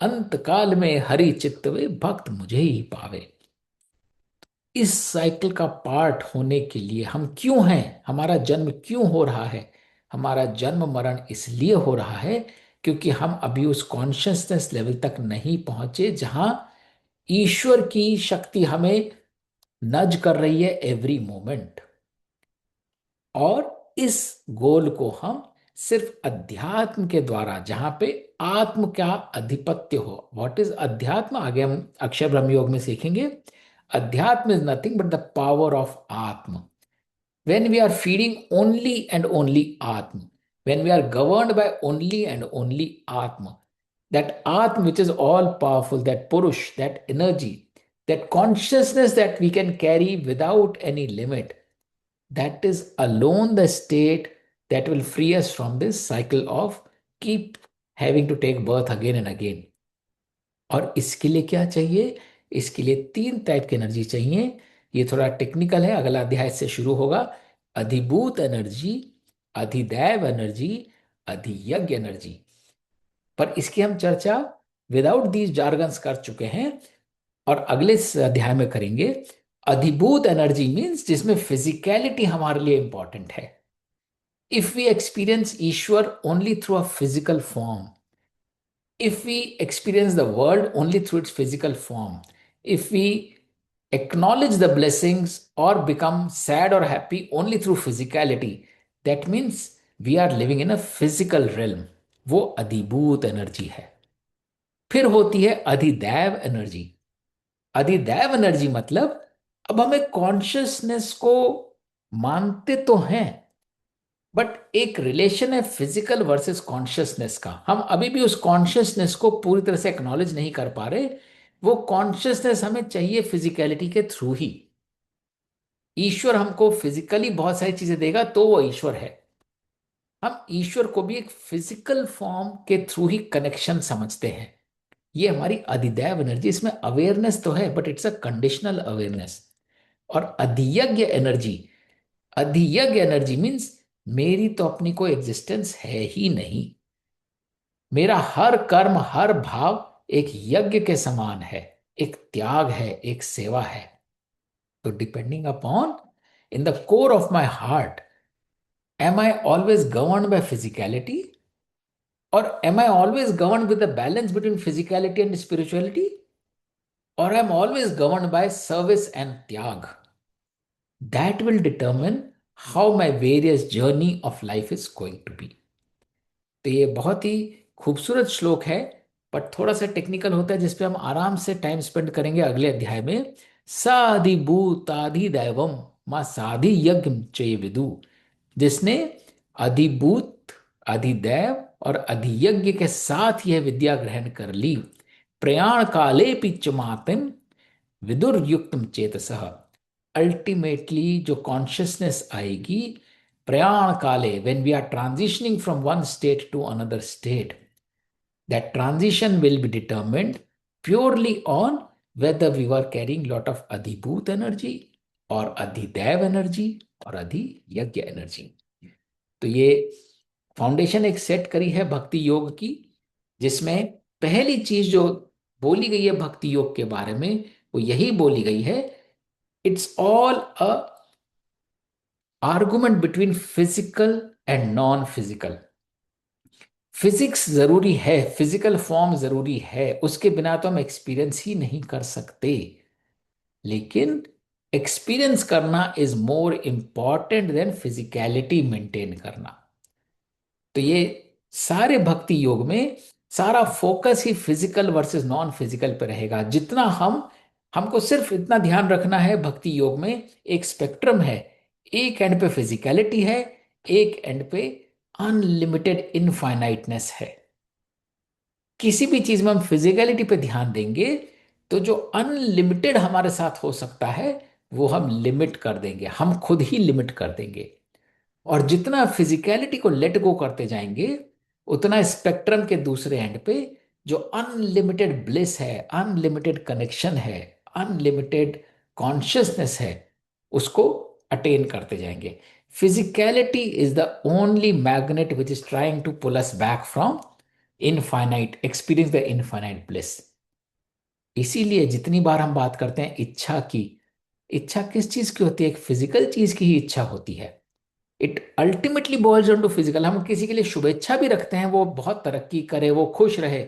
अंत काल में हरि चित्तवे भक्त मुझे ही पावे। इस साइकिल का पार्ट होने के लिए हम क्यों हैं, हमारा जन्म क्यों हो रहा है? हमारा जन्म मरण इसलिए हो रहा है क्योंकि हम अभी उस कॉन्शियसनेस लेवल तक नहीं पहुंचे जहां ईश्वर की शक्ति हमें नज कर रही है एवरी मोमेंट। और इस गोल को हम सिर्फ अध्यात्म के द्वारा, जहां पे आत्म का अधिपत्य हो। व्हाट इज अध्यात्म? आगे हम अक्षर ब्रह्म योग में सीखेंगे। अध्यात्म is nothing but the power of आत्म। When we are feeding only and only Atma, when we are governed by only and only Atma, that Atma which is all powerful, that Purush, that energy, that consciousness that we can carry without any limit, that is alone the state that will free us from this cycle of keep having to take birth again and again. और इसके लिए क्या चाहिए? इसके लिए तीन type की energy चाहिए। ये थोड़ा टेक्निकल है, अगला अध्याय से शुरू होगा। अधिभूत एनर्जी, अधिदैव एनर्जी, अधियज्ञ एनर्जी। पर इसकी हम चर्चा विदाउट दीज जार्गन्स कर चुके हैं और अगले अध्याय में करेंगे। अधिभूत एनर्जी मीन्स जिसमें फिजिकलिटी हमारे लिए इंपॉर्टेंट है। If we experience Ishwar only through a physical form, if we experience the world only through its physical form, if we acknowledge the blessings or become sad or happy only through physicality, that means we are living in a physical realm. वो अधिभूत energy है। फिर होती है अधिदैव energy. अधिदैव energy मतलब अब हमें कॉन्शियसनेस को मानते तो हैं, बट एक रिलेशन है फिजिकल वर्सेस कॉन्शियसनेस का। हम अभी भी उस कॉन्शियसनेस को पूरी तरह से एक्नॉलेज नहीं कर पा रहे। वो कॉन्शियसनेस हमें चाहिए फिजिकलिटी के थ्रू ही। ईश्वर हमको फिजिकली बहुत सारी चीजें देगा तो वो ईश्वर है। हम ईश्वर को भी एक फिजिकल फॉर्म के थ्रू ही कनेक्शन समझते हैं। ये हमारी अधिदैव एनर्जी, इसमें अवेयरनेस तो है but it's a conditional awareness. और अधियज्ञ एनर्जी, अधियज्ञ एनर्जी मीन्स मेरी तो अपनी कोई एग्जिस्टेंस है ही नहीं। मेरा हर कर्म हर भाव एक यज्ञ के समान है, एक त्याग है, एक सेवा है। तो depending upon in the core of my heart, am I always govern by physicality और am I always govern with the balance between physicality and spirituality, और I am always govern by service and त्याग? That will determine how my various journey of life is going to be. तो ये बहुत ही खूबसूरत श्लोक है, पर थोड़ा सा टेक्निकल होता है, जिसपे हम आराम से टाइम स्पेंड करेंगे अगले अध्याय में। साधिभूताधि दैवम माँ साधि यज्ञ चे विदु। जिसने अधिभूत, अधिदैव और अधियज्ञ के साथ यह विद्या ग्रहण कर ली, प्रयाण काले पिच्चमातिम विदुर युक्तम चेतसः। अल्टीमेटली जो कॉन्शियसनेस आएगी प्रयाण काले, when we are transitioning from one state to another state, that transition will be determined purely on whether we were carrying lot of adhibhut energy और अधिदैव एनर्जी और अधियज्ञ एनर्जी। तो ये फाउंडेशन एक सेट करी है भक्ति योग की, जिसमें पहली चीज जो बोली गई है भक्ति योग के बारे में वो यही बोली गई है, it's all a argument between physical and non physical. Physics जरूरी है, फिजिकल फॉर्म जरूरी है, उसके बिना तो हम एक्सपीरियंस ही नहीं कर सकते। लेकिन एक्सपीरियंस करना is more important than physicality maintain करना। तो ये सारे भक्ति योग में सारा फोकस ही फिजिकल वर्सेस नॉन फिजिकल पे रहेगा। जितना हमको सिर्फ इतना ध्यान रखना है, भक्ति योग में एक स्पेक्ट्रम है। एक एंड पे फिजिकलिटी है, एक एंड पे अनलिमिटेड इनफाइनाइटनेस है। किसी भी चीज में हम फिजिकलिटी पे ध्यान देंगे तो जो अनलिमिटेड हमारे साथ हो सकता है वो हम लिमिट कर देंगे, हम खुद ही लिमिट कर देंगे। और जितना फिजिकलिटी को लेट गो करते जाएंगे, उतना स्पेक्ट्रम के दूसरे एंड पे जो अनलिमिटेड ब्लिस है, अनलिमिटेड कनेक्शन है, अनलिमिटेड कॉन्शियसनेस है, उसको अटेन करते जाएंगे। Physicality is the only magnet which is trying to pull us back from infinite experience the infinite bliss. इसीलिए जितनी बार हम बात करते हैं इच्छा की, इच्छा किस चीज की होती है? एक फिजिकल चीज की ही इच्छा होती है। It ultimately boils on to physical. हम किसी के लिए शुभेच्छा भी रखते हैं, वो बहुत तरक्की करे, वो खुश रहे।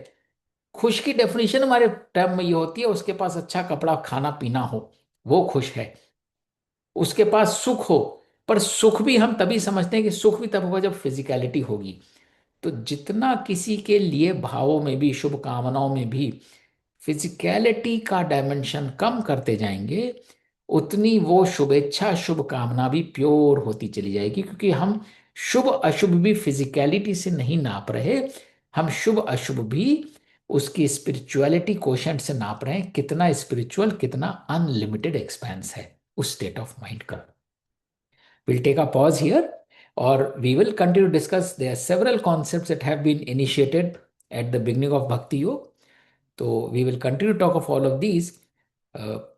खुश की डेफिनेशन हमारे टर्म में ये होती है उसके पास अच्छा कपड़ा खाना पीना हो, वो खुश है। उसके पास सुख हो, पर सुख भी हम तभी समझते हैं कि सुख भी तब होगा जब फिजिकलिटी होगी। तो जितना किसी के लिए भावों में भी, शुभकामनाओं में भी फिजिकलिटी का डायमेंशन कम करते जाएंगे, उतनी वो शुभेच्छा शुभकामना भी प्योर होती चली जाएगी। क्योंकि हम शुभ अशुभ भी फिजिकलिटी से नहीं नाप रहे, हम शुभ अशुभ भी उसकी स्पिरिचुअलिटी कोशेंट से नाप रहे हैं। कितना स्पिरिचुअल, कितना अनलिमिटेड एक्सपेंस है उस स्टेट ऑफ माइंड का। We'll take a pause here, or we will continue to discuss. There are several concepts that have been initiated at the beginning of Bhakti Yoga. So we will continue to talk of all of these.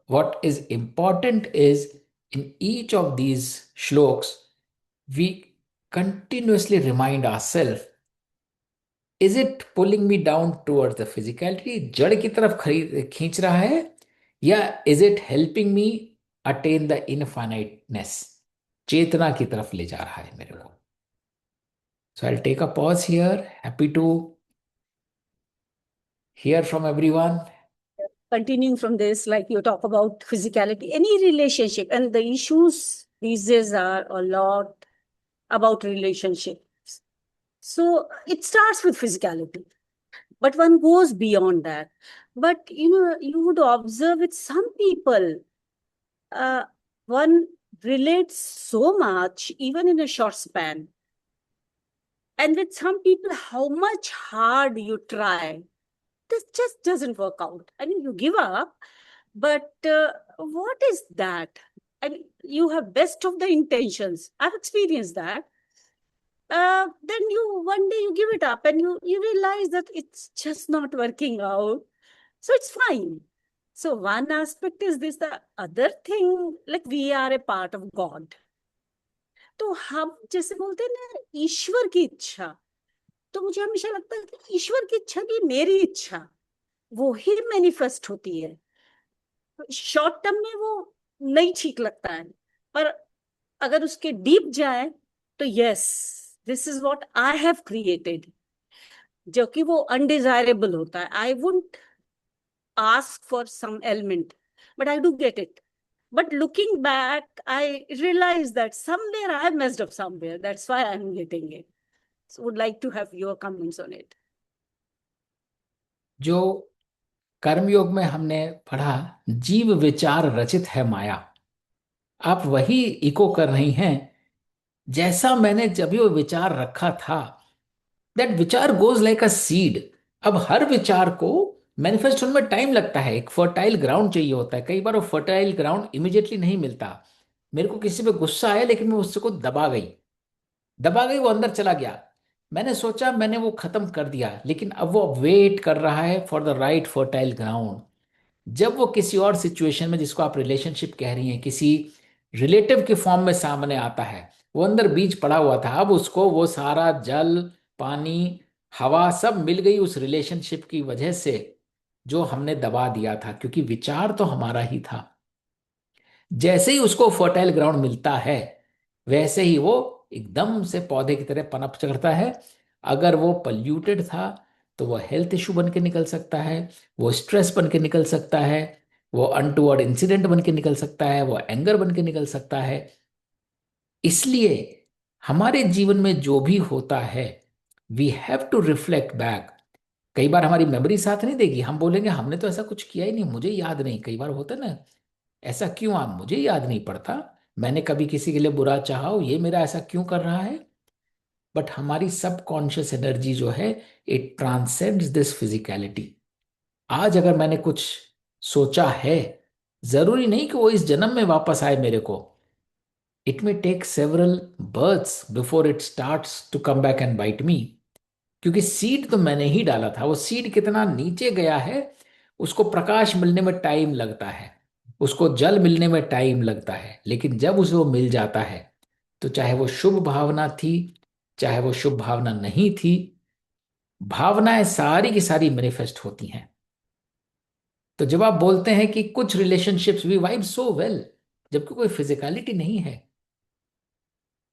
What is important is in each of these shloks, we continuously remind ourselves, is it pulling me down towards the physicality, जड़ की तरफ खींच रहा है, या is it helping me attain the infiniteness, चेतना की तरफ ले जा रहा है मेरे को? So I'll take a pause here. Happy to hear from everyone. Continuing from this, like you talk about physicality, any relationship, and the issues these days are a lot about relationships. So it starts with physicality, but one goes beyond that. But you would observe with some people, one relates so much, even in a short span. And with some people, how much hard you try, this just doesn't work out. I mean, you give up, but what is that? I mean, you have best of the intentions. I've experienced that. Then you one day you give it up and you realize that it's just not working out. So it's fine. So one aspect is this. The other thing, like we are a part of God. तो हम जैसे बोलते हैं ना, ईश्वर की इच्छा, तो मुझे हमेशा लगता है कि ईश्वर की इच्छा की मेरी इच्छा वो ही मैनिफेस्ट होती है। शॉर्ट टर्म में वो नहीं ठीक लगता है, पर अगर उसके डीप जाए तो yes, this is what I have created, जो कि वो अनडिजायरेबल होता है। I wouldn't ask for some element, but I do get it. But looking back, I realized that somewhere I have messed up somewhere. That's why I'm getting it. So would like to have your comments on it. जो कर्मयोग में हमने पढ़ा, जीव विचार रचित है माया, आप वही इको कर रही हैं। जैसा मैंने जब वो विचार रखा था, दैट विचार गोज लाइक अ सीड। अब हर विचार को मैनिफेस्ट होने में टाइम लगता है, एक फर्टाइल ग्राउंड चाहिए होता है। कई बार वो फर्टाइल ग्राउंड इमिडिएटली नहीं मिलता। मेरे को किसी पे गुस्सा आया, लेकिन मैं उससे को दबा गई, वो अंदर चला गया। मैंने सोचा मैंने वो खत्म कर दिया, लेकिन अब वो वेट कर रहा है for the right fertile ground. जब वो किसी और सिचुएशन में, जिसको आप रिलेशनशिप कह रही हैं, किसी रिलेटिव के फॉर्म में सामने आता है, वो अंदर बीज पड़ा हुआ था, अब उसको वो सारा जल, पानी, हवा सब मिल गई उस रिलेशनशिप की वजह से, जो हमने दबा दिया था, क्योंकि विचार तो हमारा ही था। जैसे ही उसको फर्टाइल ग्राउंड मिलता है, वैसे ही वो एकदम से पौधे की तरह पनप चढ़ता है अगर वो पल्यूटेड था तो वो हेल्थ इशू बन के निकल सकता है, वो स्ट्रेस बन के निकल सकता है, वो अनटूवर्ड इंसिडेंट बन के निकल सकता है, वो एंगर बन के निकल सकता है। इसलिए हमारे जीवन में जो भी होता है, we have to reflect back. कई बार हमारी मेमोरी साथ नहीं देगी, हम बोलेंगे हमने तो ऐसा कुछ किया ही नहीं, मुझे याद नहीं। कई बार होता है ना, ऐसा क्यों, आप मुझे याद नहीं पड़ता, मैंने कभी किसी के लिए बुरा चाहा हो, ये मेरा ऐसा क्यों कर रहा है। बट हमारी सबकॉन्शियस एनर्जी जो है, इट ट्रांसेंड्स दिस फिजिकलिटी। आज अगर मैंने कुछ सोचा है, जरूरी नहीं कि वो इस जन्म में वापस आए मेरे को। It may take several births before it starts to come back and bite me. क्योंकि सीड तो मैंने ही डाला था, वो सीड कितना नीचे गया है, उसको प्रकाश मिलने में टाइम लगता है, उसको जल मिलने में टाइम लगता है, लेकिन जब उसे वो मिल जाता है, तो चाहे वो शुभ भावना थी, चाहे वो शुभ भावना नहीं थी, भावनाएं सारी की सारी मैनिफेस्ट होती हैं। तो जब आप बोलते हैं कि कुछ relationships we vibe so well, जबकि कोई फिजिकलिटी नहीं है,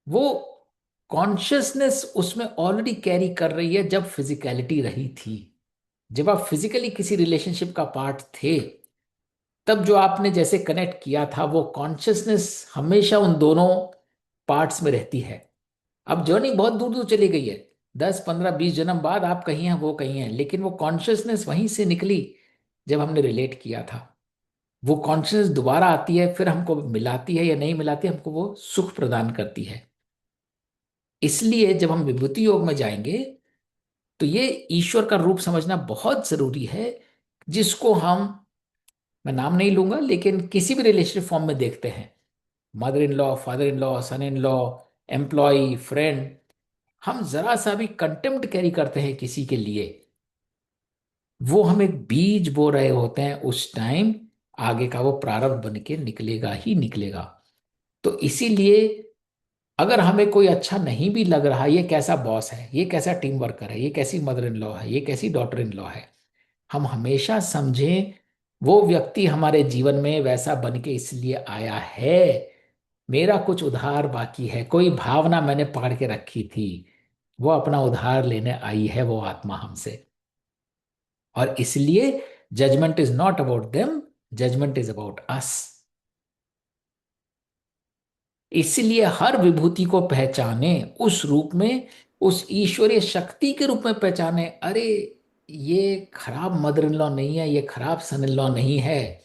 वो कॉन्शियसनेस उसमें ऑलरेडी कैरी कर रही है जब फिजिकलिटी रही थी। जब आप फिजिकली किसी रिलेशनशिप का पार्ट थे, तब जो आपने जैसे कनेक्ट किया था, वो कॉन्शियसनेस हमेशा उन दोनों पार्ट्स में रहती है। अब जर्नी बहुत दूर दूर चली गई है, 10 15 20 जन्म बाद आप कहीं हैं वो कहीं हैं, लेकिन वो कॉन्शियसनेस वहीं से निकली जब हमने रिलेट किया था। वो कॉन्शियसनेस दोबारा आती है, फिर हमको मिलाती है या नहीं मिलाती, हमको वो सुख प्रदान करती है। इसलिए जब हम विभूति योग में जाएंगे, तो ये ईश्वर का रूप समझना बहुत जरूरी है, जिसको हम, मैं नाम नहीं लूंगा, लेकिन किसी भी रिलेशनशिप फॉर्म में देखते हैं, mother in law, father in law, son in law, employ, friend, हम जरा सा भी कंटेम्प्ट कैरी करते हैं किसी के लिए, वो हम एक बीज बो रहे होते हैं, उस टाइम आगे का वो प्रारब्ध बन के निकलेगा ही निकलेगा। तो इसीलिए अगर हमें कोई अच्छा नहीं भी लग रहा, ये कैसा बॉस है, ये कैसा टीम वर्कर है, ये कैसी मदर इन लॉ है, ये कैसी डॉटर इन लॉ है, हम हमेशा समझें वो व्यक्ति हमारे जीवन में वैसा बन के इसलिए आया है, मेरा कुछ उधार बाकी है, कोई भावना मैंने पकड़ के रखी थी, वो अपना उधार लेने आई है वो आत्मा हमसे। और इसलिए judgement is not about them, judgement is about us. इसलिए हर विभूति को पहचाने उस रूप में, उस ईश्वरीय शक्ति के रूप में पहचाने। अरे, ये खराब मदर इन लॉ नहीं है, ये खराब सन इन लॉ नहीं है,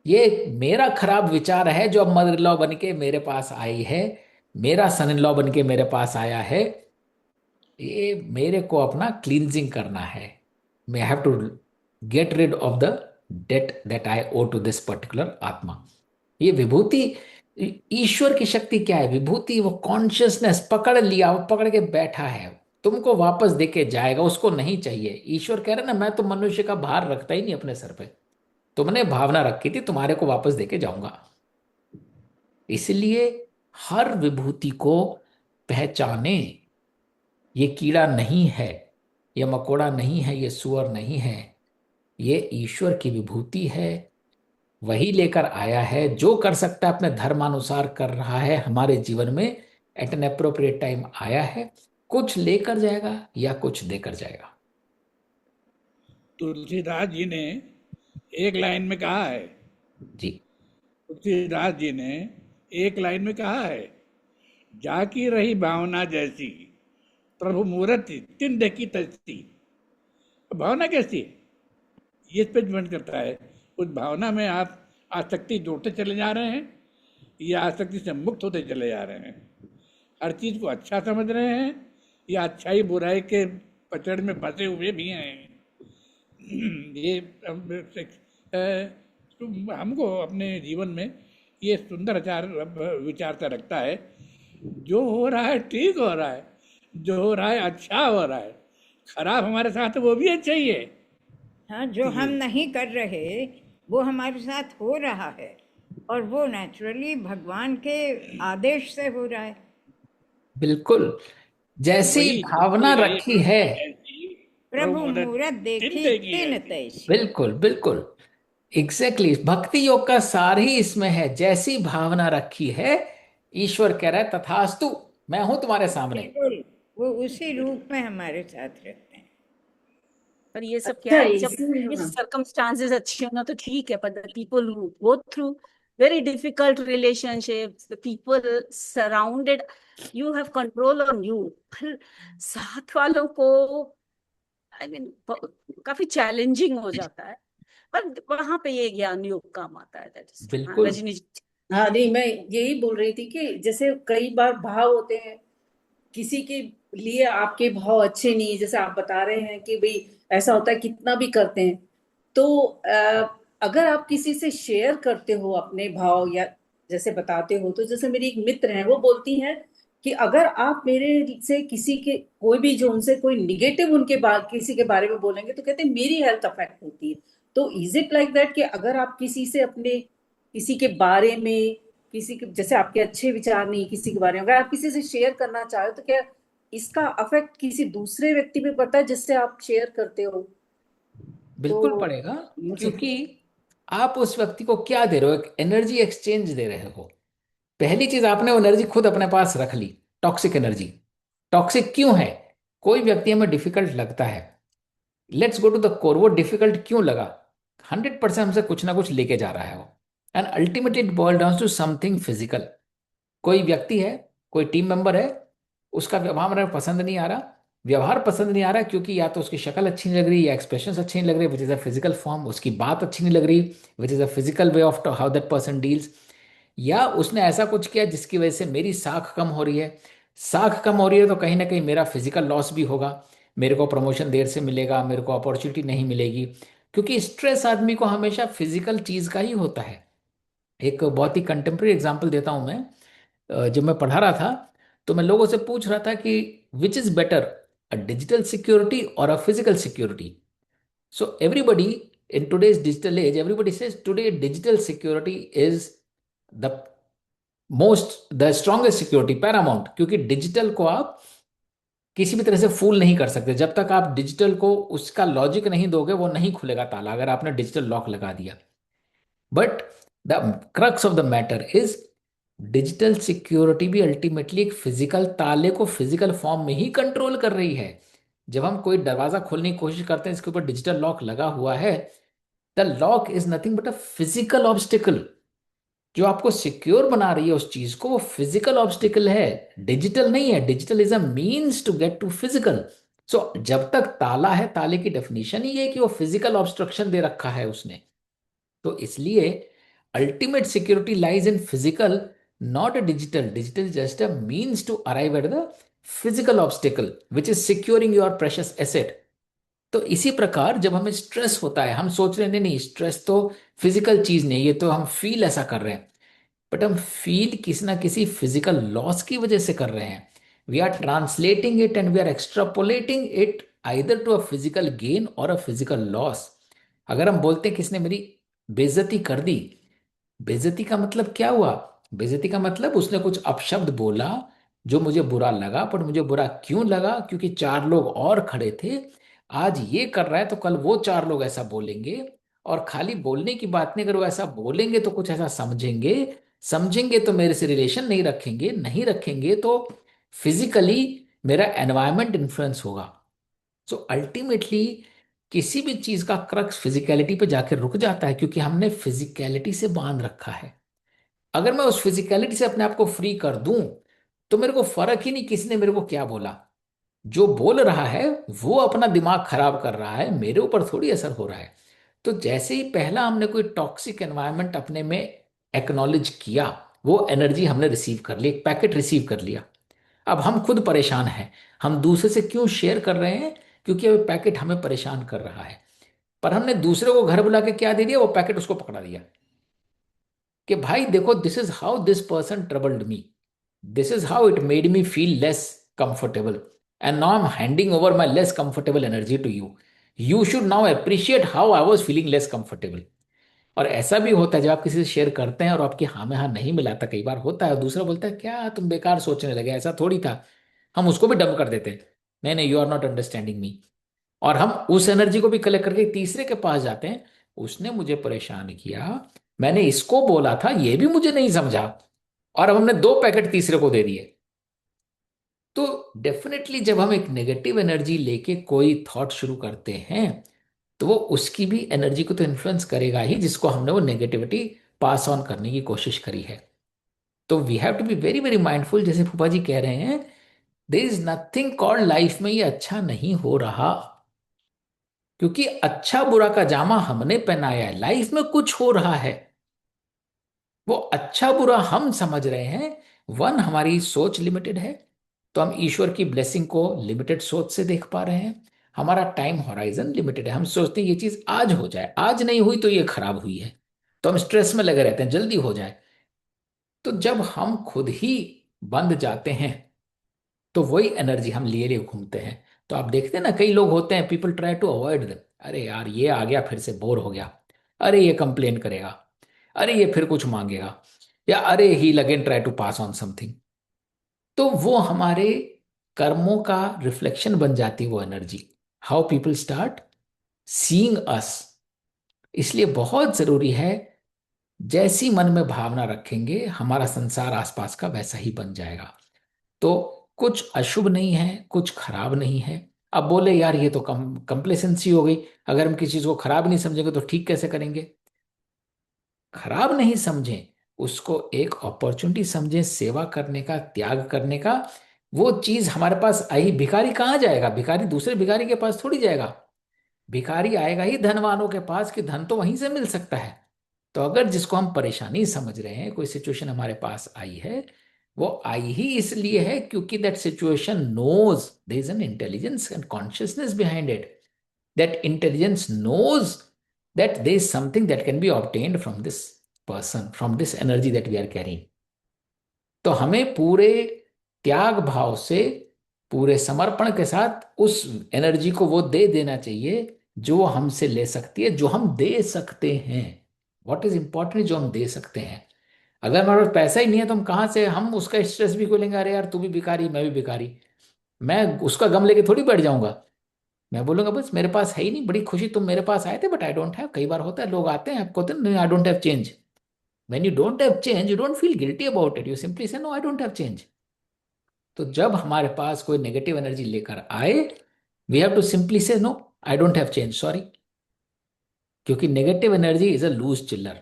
ये मेरा खराब विचार है जो अब मदर इन लॉ बन के मेरे पास आई है, मेरा सन इन लॉ बन के मेरे पास आया है। ये मेरे को अपना क्लींजिंग करना है, मैं have to get rid of the debt that I owe to this particular आत्मा। ये विभूति, ईश्वर की शक्ति क्या है, विभूति वो कॉन्शियसनेस, पकड़ लिया, वो पकड़ के बैठा है, तुमको वापस देके जाएगा, उसको नहीं चाहिए। ईश्वर कह रहे ना, मैं तो मनुष्य का भार रखता ही नहीं अपने सर पे, तुमने भावना रखी थी, तुम्हारे को वापस देके जाऊंगा। इसलिए हर विभूति को पहचाने, ये कीड़ा नहीं है, ये मकोड़ा नहीं है, ये सुअर नहीं है, ये ईश्वर की विभूति है। वही लेकर आया है, जो कर सकता है अपने धर्मानुसार कर रहा है हमारे जीवन में, एट एन अप्रोप्रिएट टाइम आया है, कुछ लेकर जाएगा या कुछ देकर जाएगा। तुलसीदास जी ने एक लाइन में कहा है, जी। तुलसीदास जी ने एक लाइन में कहा है, जाकी रही भावना जैसी प्रभु मूर्ति तिन देखी तैसी। भावना कैसी है, ये इस पे डिपेंड करता है। उस भावना में आप आसक्ति जोड़ते चले जा रहे हैं या आसक्ति से मुक्त होते चले जा रहे हैं। हर चीज को अच्छा समझ रहे हैं या अच्छाई बुराई के पचड़ में फंसे हुए भी हैं। ये तो हमको अपने जीवन में ये सुंदर विचारता रखता है, जो हो रहा है ठीक हो रहा है, जो हो रहा है अच्छा हो रहा है, खराब हमारे साथ है वो भी अच्छा ही है। हाँ, जो हम नहीं कर रहे वो हमारे साथ हो रहा है, और वो नेचुरली भगवान के आदेश से हो रहा है। बिल्कुल, जैसी वही भावना जाकी रही रखी है, ऐसी प्रभु मूरत मूरत तिन देखी देखी तिन ऐसी। तैसी। बिल्कुल बिल्कुल, एग्जैक्टली exactly, भक्ति योग का सार ही इसमें है, जैसी भावना रखी है, ईश्वर कह रहा है तथास्तु, मैं हूं तुम्हारे सामने। बिल्कुल वो उसी रूप में हमारे साथ रहते हैं। पर ये सब क्या अच्छा है, जब इसी हाँ सर्कमस्टांसेस अच्छे होना तो ठीक है, पर the people who go through very difficult relationships, the people surrounded, you have control on you, फिर साथ वालों को आई मीन काफी चैलेंजिंग हो जाता है। पर वहां पे ये ज्ञान योग काम आता है, दैट इज ट्रू। हाँ, बिल्कुल। रजनी जी। हाँ, नहीं मैं यही बोल रही थी कि जैसे कई बार भाव होते हैं किसी के लिए, आपके भाव अच्छे नहीं, जैसे आप बता रहे हैं कि भाई ऐसा होता है कितना भी करते हैं तो अगर आप किसी से शेयर करते हो अपने भाव या जैसे बताते हो, तो जैसे मेरी एक मित्र है वो बोलती हैं कि अगर आप मेरे से किसी के कोई भी जो उनसे कोई निगेटिव उनके बारे किसी के बारे में बोलेंगे तो कहते हैं मेरी हेल्थ अफेक्ट होती है। तो इज इट लाइक दैट कि अगर आप किसी से अपने किसी के बारे में किसी के जैसे आपके अच्छे विचार नहीं किसी के बारे में अगर आप किसी से शेयर करना चाहो तो क्या इसका अफेक्ट किसी दूसरे व्यक्ति पे पड़ता है जिससे आप शेयर करते हो? बिल्कुल तो पड़ेगा, मुझे क्योंकि आप उस व्यक्ति को क्या दे रहे हो, एक एनर्जी एक्सचेंज दे रहे हो। पहली चीज, आपने वो एनर्जी खुद अपने पास रख ली। Toxic energy. टॉक्सिक क्यों है? कोई व्यक्ति हमें डिफिकल्ट लगता है, let's go to the core, वो डिफिकल्ट क्यों लगा? 100% हमसे कुछ ना कुछ लेके जा रहा है वो। And ultimately it boil down to something physical. कोई व्यक्ति है, कोई टीम मेंबर है, उसका व्यवहार हमें पसंद नहीं आ रहा। व्यवहार पसंद नहीं आ रहा क्योंकि या तो उसकी शक्ल अच्छी नहीं लग रही, या एक्सप्रेशंस अच्छे नहीं लग रहे, which is a physical form. उसकी बात अच्छी नहीं लग रही, which is a physical way of how that person deals. या उसने ऐसा कुछ किया जिसकी वजह से मेरी साख कम हो रही है। साख कम हो रही है तो कहीं ना कहीं मेरा फिजिकल लॉस भी होगा। मेरे को प्रमोशन देर से मिलेगा, मेरे को अपॉर्चुनिटी नहीं मिलेगी, क्योंकि स्ट्रेस आदमी को हमेशा फिजिकल चीज का ही होता है। एक बहुत ही कंटेम्प्रेरी एग्जांपल देता हूं मैं। जब मैं पढ़ा रहा था तो मैं लोगों से पूछ रहा था कि which is better, a digital security और a physical security? So everybody in today's digital age, everybody says today digital security is the most the strongest security, paramount. क्योंकि डिजिटल को आप किसी भी तरह से फूल नहीं कर सकते। जब तक आप डिजिटल को उसका लॉजिक नहीं दोगे वो नहीं खुलेगा ताला, अगर आपने डिजिटल लॉक लगा दिया। But the crux of the matter is, digital security भी अल्टीमेटली एक फिजिकल ताले को फिजिकल फॉर्म में ही कंट्रोल कर रही है। जब हम कोई दरवाजा खोलने की कोशिश करते हैं इसके ऊपर डिजिटल लॉक लगा हुआ है, the lock is nothing but a physical obstacle. जो आपको सिक्योर बना रही है उस चीज को, वो फिजिकल ऑब्स्टिकल है, डिजिटल नहीं है। Digital is a means to get to physical. So जब तक ताला है, ताले की डेफिनेशन ही है कि वो फिजिकल ऑब्स्ट्रक्शन दे रखा है उसने। तो इसलिए ultimate security lies in physical, not a digital. Digital just a means to arrive at the physical obstacle which is securing your precious asset. तो इसी प्रकार जब हमें स्ट्रेस होता है, हम सोच रहे हैं नहीं नहीं स्ट्रेस तो फिजिकल चीज नहीं है, ये तो हम फील ऐसा कर रहे हैं। बट हम फील किसी ना किसी फिजिकल लॉस की वजह से कर रहे हैं। We are translating it and we are extrapolating it either to a physical gain और अ फिजिकल लॉस। अगर हम बोलते हैं किसने मेरी बेइज्जती कर दी, बेइज्जती का मतलब क्या हुआ? बेइज्जती का मतलब उसने कुछ अपशब्द बोला जो मुझे बुरा लगा। पर मुझे बुरा क्यों लगा? क्योंकि चार लोग और खड़े थे। आज ये कर रहा है तो कल वो चार लोग ऐसा बोलेंगे। और खाली बोलने की बात नहीं, अगर वो ऐसा बोलेंगे तो कुछ ऐसा समझेंगे। समझेंगे तो मेरे से रिलेशन नहीं रखेंगे, नहीं रखेंगे तो फिजिकली मेरा एनवायरमेंट इन्फ्लुएंस होगा। सो अल्टीमेटली किसी भी चीज का क्रक्स फिजिकलिटी पे जाकर रुक जाता है, क्योंकि हमने फिजिकलिटी से बांध रखा है। अगर मैं उस फिजिकलिटी से अपने आप को फ्री कर दूं तो मेरे को फर्क ही नहीं किसने मेरे को क्या बोला। जो बोल रहा है वो अपना दिमाग खराब कर रहा है, मेरे ऊपर थोड़ी असर हो रहा है। तो जैसे ही पहला हमने कोई टॉक्सिक एनवायरनमेंट अपने में एक्नॉलेज किया, वो एनर्जी हमने रिसीव कर ली, एक पैकेट रिसीव कर लिया। अब हम खुद परेशान हैं। हम दूसरे से क्यों शेयर कर रहे हैं? क्योंकि वो पैकेट हमें परेशान कर रहा है। पर हमने दूसरे को घर बुला के क्या दे दिया? वो पैकेट उसको पकड़ा दिया कि भाई देखो, this is how this person troubled me, this is how it made me feel less comfortable, and now I am handing over my less comfortable energy to you. You should now appreciate how I was feeling less comfortable. और ऐसा भी होता है जब आप किसी से share करते हैं और आपकी हाँ में हाँ नहीं मिलाता, कई बार होता है, और दूसरा बोलता है क्या तुम बेकार सोचने लगे, ऐसा थोड़ी था। हम उसको भी डंप कर देते हैं, नहीं नहीं, you are not understanding me. और हम उस एनर्जी को भी कलेक्ट करके तीसरे के पास जाते हैं, उसने मुझे परेशान किया, मैंने इसको बोला था, ये भी मुझे नहीं समझा, और अब हमने दो पैकेट तीसरे को दे दिए। तो डेफिनेटली जब हम एक नेगेटिव एनर्जी लेके कोई थॉट शुरू करते हैं तो वो उसकी भी एनर्जी को तो इन्फ्लुएंस करेगा ही, जिसको हमने वो नेगेटिविटी पास ऑन करने की कोशिश करी है। तो we have to be very very mindful, जैसे फूफा जी कह रहे हैं, there is nothing called life में ये अच्छा नहीं हो रहा, क्योंकि अच्छा बुरा का जामा हमने पहनाया है। लाइफ में कुछ हो रहा है, वो अच्छा बुरा हम समझ रहे हैं। वन, हमारी सोच लिमिटेड है, तो हम ईश्वर की ब्लेसिंग को लिमिटेड सोच से देख पा रहे हैं। हमारा टाइम होराइजन लिमिटेड है, हम सोचते हैं ये चीज आज हो जाए, आज नहीं हुई तो ये खराब हुई है, तो हम स्ट्रेस में लगे रहते हैं जल्दी हो जाए। तो जब हम खुद ही बंद जाते हैं तो वही एनर्जी हम लिए लिए घूमते हैं। तो आप देखते हैं ना, कई लोग होते हैं, people try to avoid them. अरे यार ये आ गया फिर से बोर हो गया, अरे ये कंप्लेन करेगा, अरे ये फिर कुछ मांगेगा, या अरे he again try to pass on something. तो वो हमारे कर्मों का रिफ्लेक्शन बन जाती है वो energy, how people start seeing us. इसलिए बहुत जरूरी है, जैसी मन में भावना रखेंगे हमारा संसार आसपास का वैसा ही बन जाएगा। तो कुछ अशुभ नहीं है, कुछ खराब नहीं है। अब बोले यार ये तो कंप्लेसेंसी हो गई, अगर हम किसी चीज को खराब नहीं समझेंगे तो ठीक कैसे करेंगे? खराब नहीं समझें, उसको एक अपॉर्चुनिटी समझें सेवा करने का, त्याग करने का। वो चीज हमारे पास आई, भिखारी कहाँ जाएगा? भिखारी दूसरे भिखारी के पास थोड़ी जाएगा, भिखारी आएगा ही धनवानों के पास, कि धन तो वहीं से मिल सकता है। तो अगर जिसको हम परेशानी समझ रहे हैं, कोई सिचुएशन हमारे पास आई है, वो आई ही इसलिए है क्योंकि that situation knows there is an intelligence and consciousness behind it. That intelligence knows that there is something that can be obtained from this person, from this energy that we are carrying. तो हमें पूरे त्याग भाव से, पूरे समर्पण के साथ उस एनर्जी को वो दे देना चाहिए जो वो हमसे ले सकती है, जो हम दे सकते हैं। व्हाट इज इंपॉर्टेंट, जो हम दे सकते हैं। अगर हमारे पास पैसा ही नहीं है तो हम कहाँ से, हम उसका स्ट्रेस भी को लेंगे, अरे यार तू भी भिखारी मैं भी भिखारी, मैं उसका गम लेके थोड़ी बैठ जाऊंगा। मैं बोलूंगा बस मेरे पास है ही नहीं, बड़ी खुशी तुम मेरे पास आए थे बट आई डोंट हैव। कई बार होता है लोग आते हैं आपको होते नहीं, I don't have change. When you don't have change you don't feel guilty about it, you simply say no I don't have change. तो जब हमारे पास कोई नेगेटिव एनर्जी लेकर आए, we have to simply say no I don't have change, sorry. क्योंकि negative energy is a loose चिल्लर,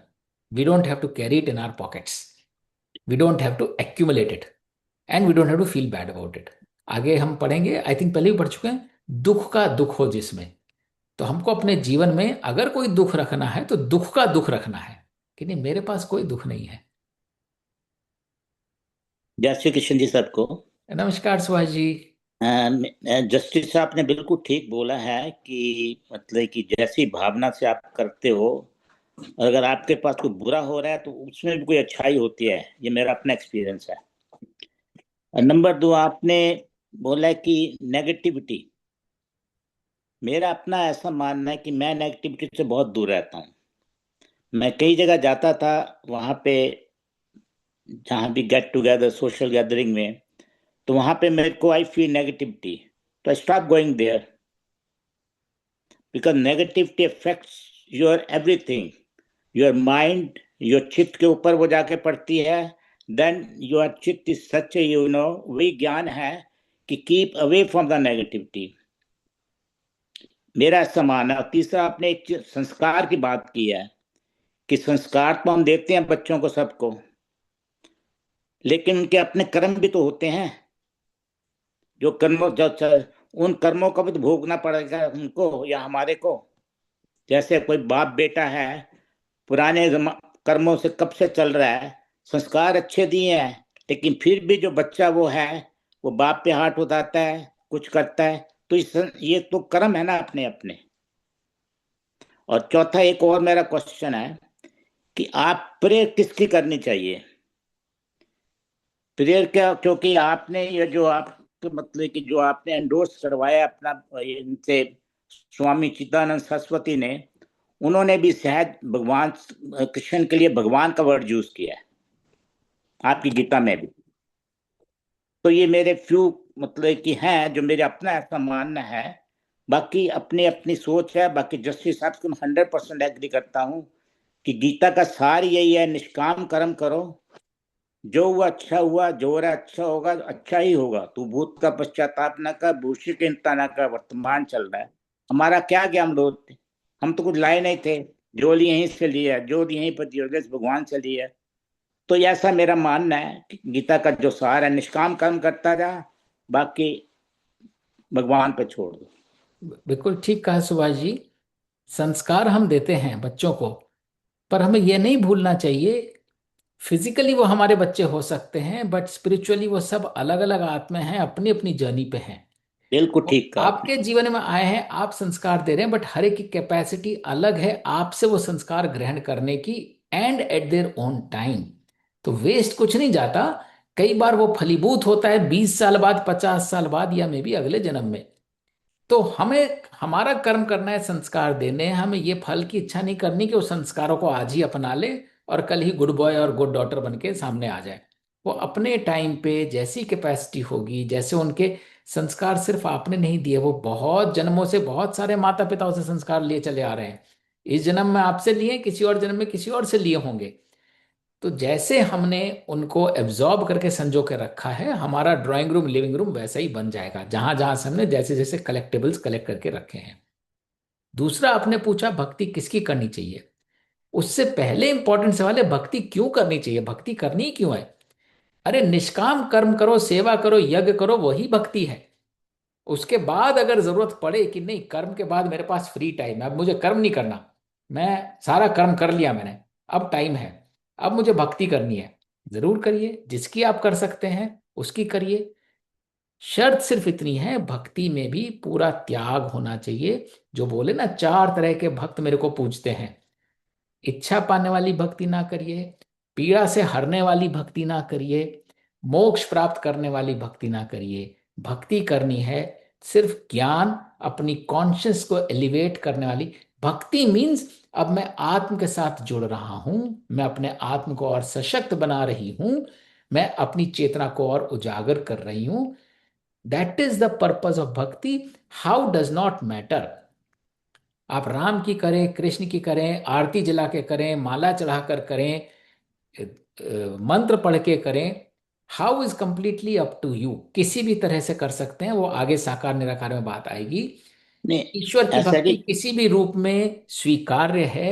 we don't have to carry it in our pockets, we don't have to accumulate it, and we don't have to feel bad about it. आगे हम पढ़ेंगे, I think पहले भी पढ़ चुके हैं, दुख का दुख हो जिसमें। तो हमको अपने जीवन में अगर कोई दुख रखना है तो दुख का दुख रखना है, कि नहीं मेरे पास कोई दुख नहीं है। जय श्री कृष्ण जी सबको। नमस्कार सुभाष जी। जस्टिस साहब ने बिल्कुल ठीक बोला है कि मतलब कि जैसी भावना से आप करते हो, अगर आपके पास कोई बुरा हो रहा है तो उसमें भी कोई अच्छाई होती है, ये मेरा अपना एक्सपीरियंस है। नंबर 2, आपने बोला कि नेगेटिविटी, मेरा अपना ऐसा मानना है कि मैं नेगेटिविटी से बहुत दूर रहता हूँ। मैं कई जगह जाता था, वहाँ पे जहाँ भी गेट टुगेदर सोशल गैदरिंग में, तो वहाँ पे मेरे को आई फील नेगेटिविटी, तो I stop going there, because negativity affects your everything, your mind, your chitta के ऊपर वो जाके पड़ती है। Then your chitta is such, you know, वही ज्ञान है कि keep away from the negativity, मेरा ऐसा मानना। और तीसरा, आपने एक संस्कार की बात की है कि संस्कार तो हम देते हैं बच्चों को सबको, लेकिन उनके अपने कर्म भी तो होते हैं, जो कर्मों उन कर्मों को भी तो भोगना पड़ेगा उनको या हमारे को। जैसे कोई बाप बेटा है, पुराने कर्मों से कब से चल रहा है, संस्कार अच्छे दिए हैं, लेकिन फिर भी जो बच्चा वो है वो बाप पे हाथ उठाता है, कुछ करता है, तो ये तो कर्म है ना अपने अपने। और चौथा, एक और मेरा क्वेश्चन है कि आप प्रेयर किसकी करनी चाहिए? प्रेयर क्या, क्योंकि आपने ये जो आप मतलब कि जो आपने एंडोर्स करवाया अपना इनसे, स्वामी चिदानंद सरस्वती ने, उन्होंने भी शायद भगवान कृष्ण के लिए भगवान का वर्ड यूज किया है आपकी गीता में भी। तो ये मेरे फ्यू मतलब कि हैं जो मेरे अपना ऐसा मानना है, बाकी अपनी अपनी सोच है। बाकी जस्टिस साहब से मैं 100% एग्री करता हूँ कि गीता का सार यही है, निष्काम कर्म करो, जो हुआ अच्छा हुआ, जो हो रहा है अच्छा होगा, अच्छा ही होगा। तू भूत का पश्चाताप न कर, भविष्य की चिंता न कर, वर्तमान चल रहा है। हमारा क्या ज्ञान रोध थे, हम तो कुछ लाए नहीं थे। जो ली यहीं से लिया, जो यहीं पर योगेश भगवान से लिया। तो ऐसा मेरा मानना है कि गीता का जो सार है, निष्काम कर्म करता जा, बाकी भगवान पे छोड़ दो। बिल्कुल ठीक कहा सुभाष जी। संस्कार हम देते हैं बच्चों को, पर हमें यह नहीं भूलना चाहिए, फिजिकली वो हमारे बच्चे हो सकते हैं बट स्पिरिचुअली वो सब अलग अलग आत्मा हैं, अपनी अपनी जर्नी पे हैं। बिल्कुल वो ठीक कहा आपने। आपके जीवन में आए हैं, आप संस्कार दे रहे हैं, बट हर एक की कैपेसिटी अलग है आपसे वो संस्कार ग्रहण करने की, and eight their own time. तो वेस्ट कुछ नहीं जाता। कई बार वो फलीभूत होता है 20 साल बाद, 50 साल बाद, या मे बी अगले जन्म में। तो हमें हमारा कर्म करना है, संस्कार देने हैं। हमें ये फल की इच्छा नहीं करनी कि वो संस्कारों को आज ही अपना ले और कल ही गुड बॉय और गुड डॉटर बन के सामने आ जाए। वो अपने टाइम पे जैसी कैपेसिटी होगी, जैसे उनके संस्कार सिर्फ आपने नहीं दिए, वो बहुत जन्मों से बहुत सारे माता पिताओं से संस्कार लिए चले आ रहे हैं। इस जन्म में आपसे लिए, किसी और जन्म में किसी और से लिए होंगे। तो जैसे हमने उनको एब्जॉर्ब करके संजो के रखा है, हमारा ड्राइंग रूम लिविंग रूम वैसा ही बन जाएगा, जहां जहां से हमने जैसे जैसे कलेक्टेबल्स कलेक्ट करके रखे हैं। दूसरा, आपने पूछा भक्ति किसकी करनी चाहिए। उससे पहले इंपॉर्टेंट सवाल है, भक्ति क्यों करनी चाहिए, भक्ति करनी ही क्यों है। अरे निष्काम कर्म करो, सेवा करो, यज्ञ करो, वही भक्ति है। उसके बाद अगर जरूरत पड़े कि नहीं, कर्म के बाद मेरे पास फ्री टाइम है, अब मुझे कर्म नहीं करना, मैं सारा कर्म कर लिया मैंने, अब टाइम है, अब मुझे भक्ति करनी है, जरूर करिए। जिसकी आप कर सकते हैं उसकी करिए। शर्त सिर्फ इतनी है, भक्ति में भी पूरा त्याग होना चाहिए। जो बोले ना, 4 तरह के भक्त मेरे को पूछते हैं। इच्छा पाने वाली भक्ति ना करिए, पीड़ा से हरने वाली भक्ति ना करिए, मोक्ष प्राप्त करने वाली भक्ति ना करिए। भक्ति करनी है सिर्फ ज्ञान, अपनी कॉन्शियस को एलिवेट करने वाली भक्ति। मीन्स अब मैं आत्म के साथ जुड़ रहा हूं, मैं अपने आत्म को और सशक्त बना रही हूं, मैं अपनी चेतना को और उजागर कर रही हूं। That is the purpose of भक्ति। How does not matter. आप राम की करें, कृष्ण की करें, आरती जला के करें, माला चढ़ाकर करें, मंत्र पढ़ के करें, how is completely up to you. किसी भी तरह से कर सकते हैं, वो आगे साकार निराकार में बात आएगी। नहीं, ईश्वर की ऐसा भक्ति कि किसी भी रूप में स्वीकार्य है।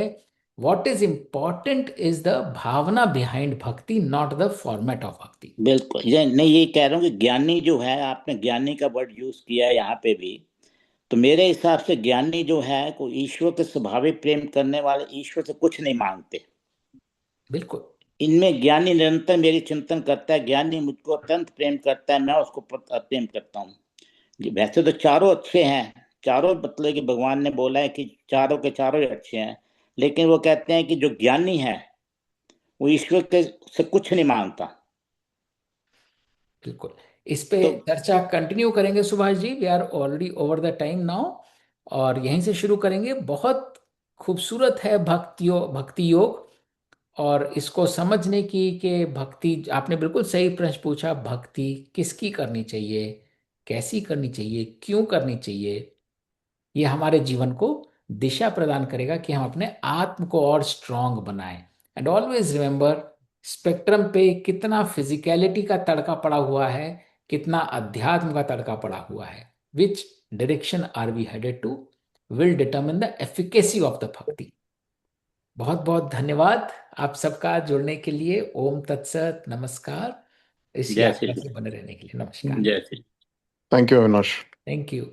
What is important is the bhavna behind bhakti, not the format of bhakti. बिल्कुल, ये नहीं, ये कह रहा हूँ कि ज्ञानी जो है, आपने ज्ञानी का वर्ड यूज किया है यहाँ पे भी। तो मेरे हिसाब से ज्ञानी जो है, को ईश्वर के स्वाभाविक प्रेम करने वाले, ईश्वर से कुछ नहीं मांगते। बिल्कुल। इनमें ज्ञानी निरंतर मेरी चिंतन करता है, ज्ञानी मुझको अत्यंत प्रेम करता है, मैं उसको प्रेम करता हूँ। वैसे तो चारों अच्छे हैं, चारों, मतलब कि भगवान ने बोला है कि चारों के चारों ही अच्छे हैं, लेकिन वो कहते हैं कि जो ज्ञानी है वो ईश्वर के से कुछ नहीं मांगता। बिल्कुल। इस पे तो चर्चा कंटिन्यू करेंगे Subhash ji, we are already over the time now, और यहीं से शुरू करेंगे। बहुत खूबसूरत है भक्ति योग, और इसको समझने की कि भक्ति, आपने बिल्कुल सही प्रश्न पूछा, भक्ति किसकी करनी चाहिए, कैसी करनी चाहिए, क्यों करनी चाहिए। ये हमारे जीवन को दिशा प्रदान करेगा कि हम अपने आत्म को और स्ट्रांग बनाएं। एंड ऑलवेज रिमेंबर, स्पेक्ट्रम पे कितना फिजिकलिटी का तड़का पड़ा हुआ है, कितना अध्यात्म का तड़का पड़ा हुआ है। Which direction are we headed to will determine the efficacy of the bhakti. बहुत बहुत धन्यवाद आप सबका जुड़ने के लिए। ओम तत्सत, नमस्कार। इस जय यात्रा श्री से बने रहने के लिए नमस्कार। जय Shri Thank you, Avinash. Thank you.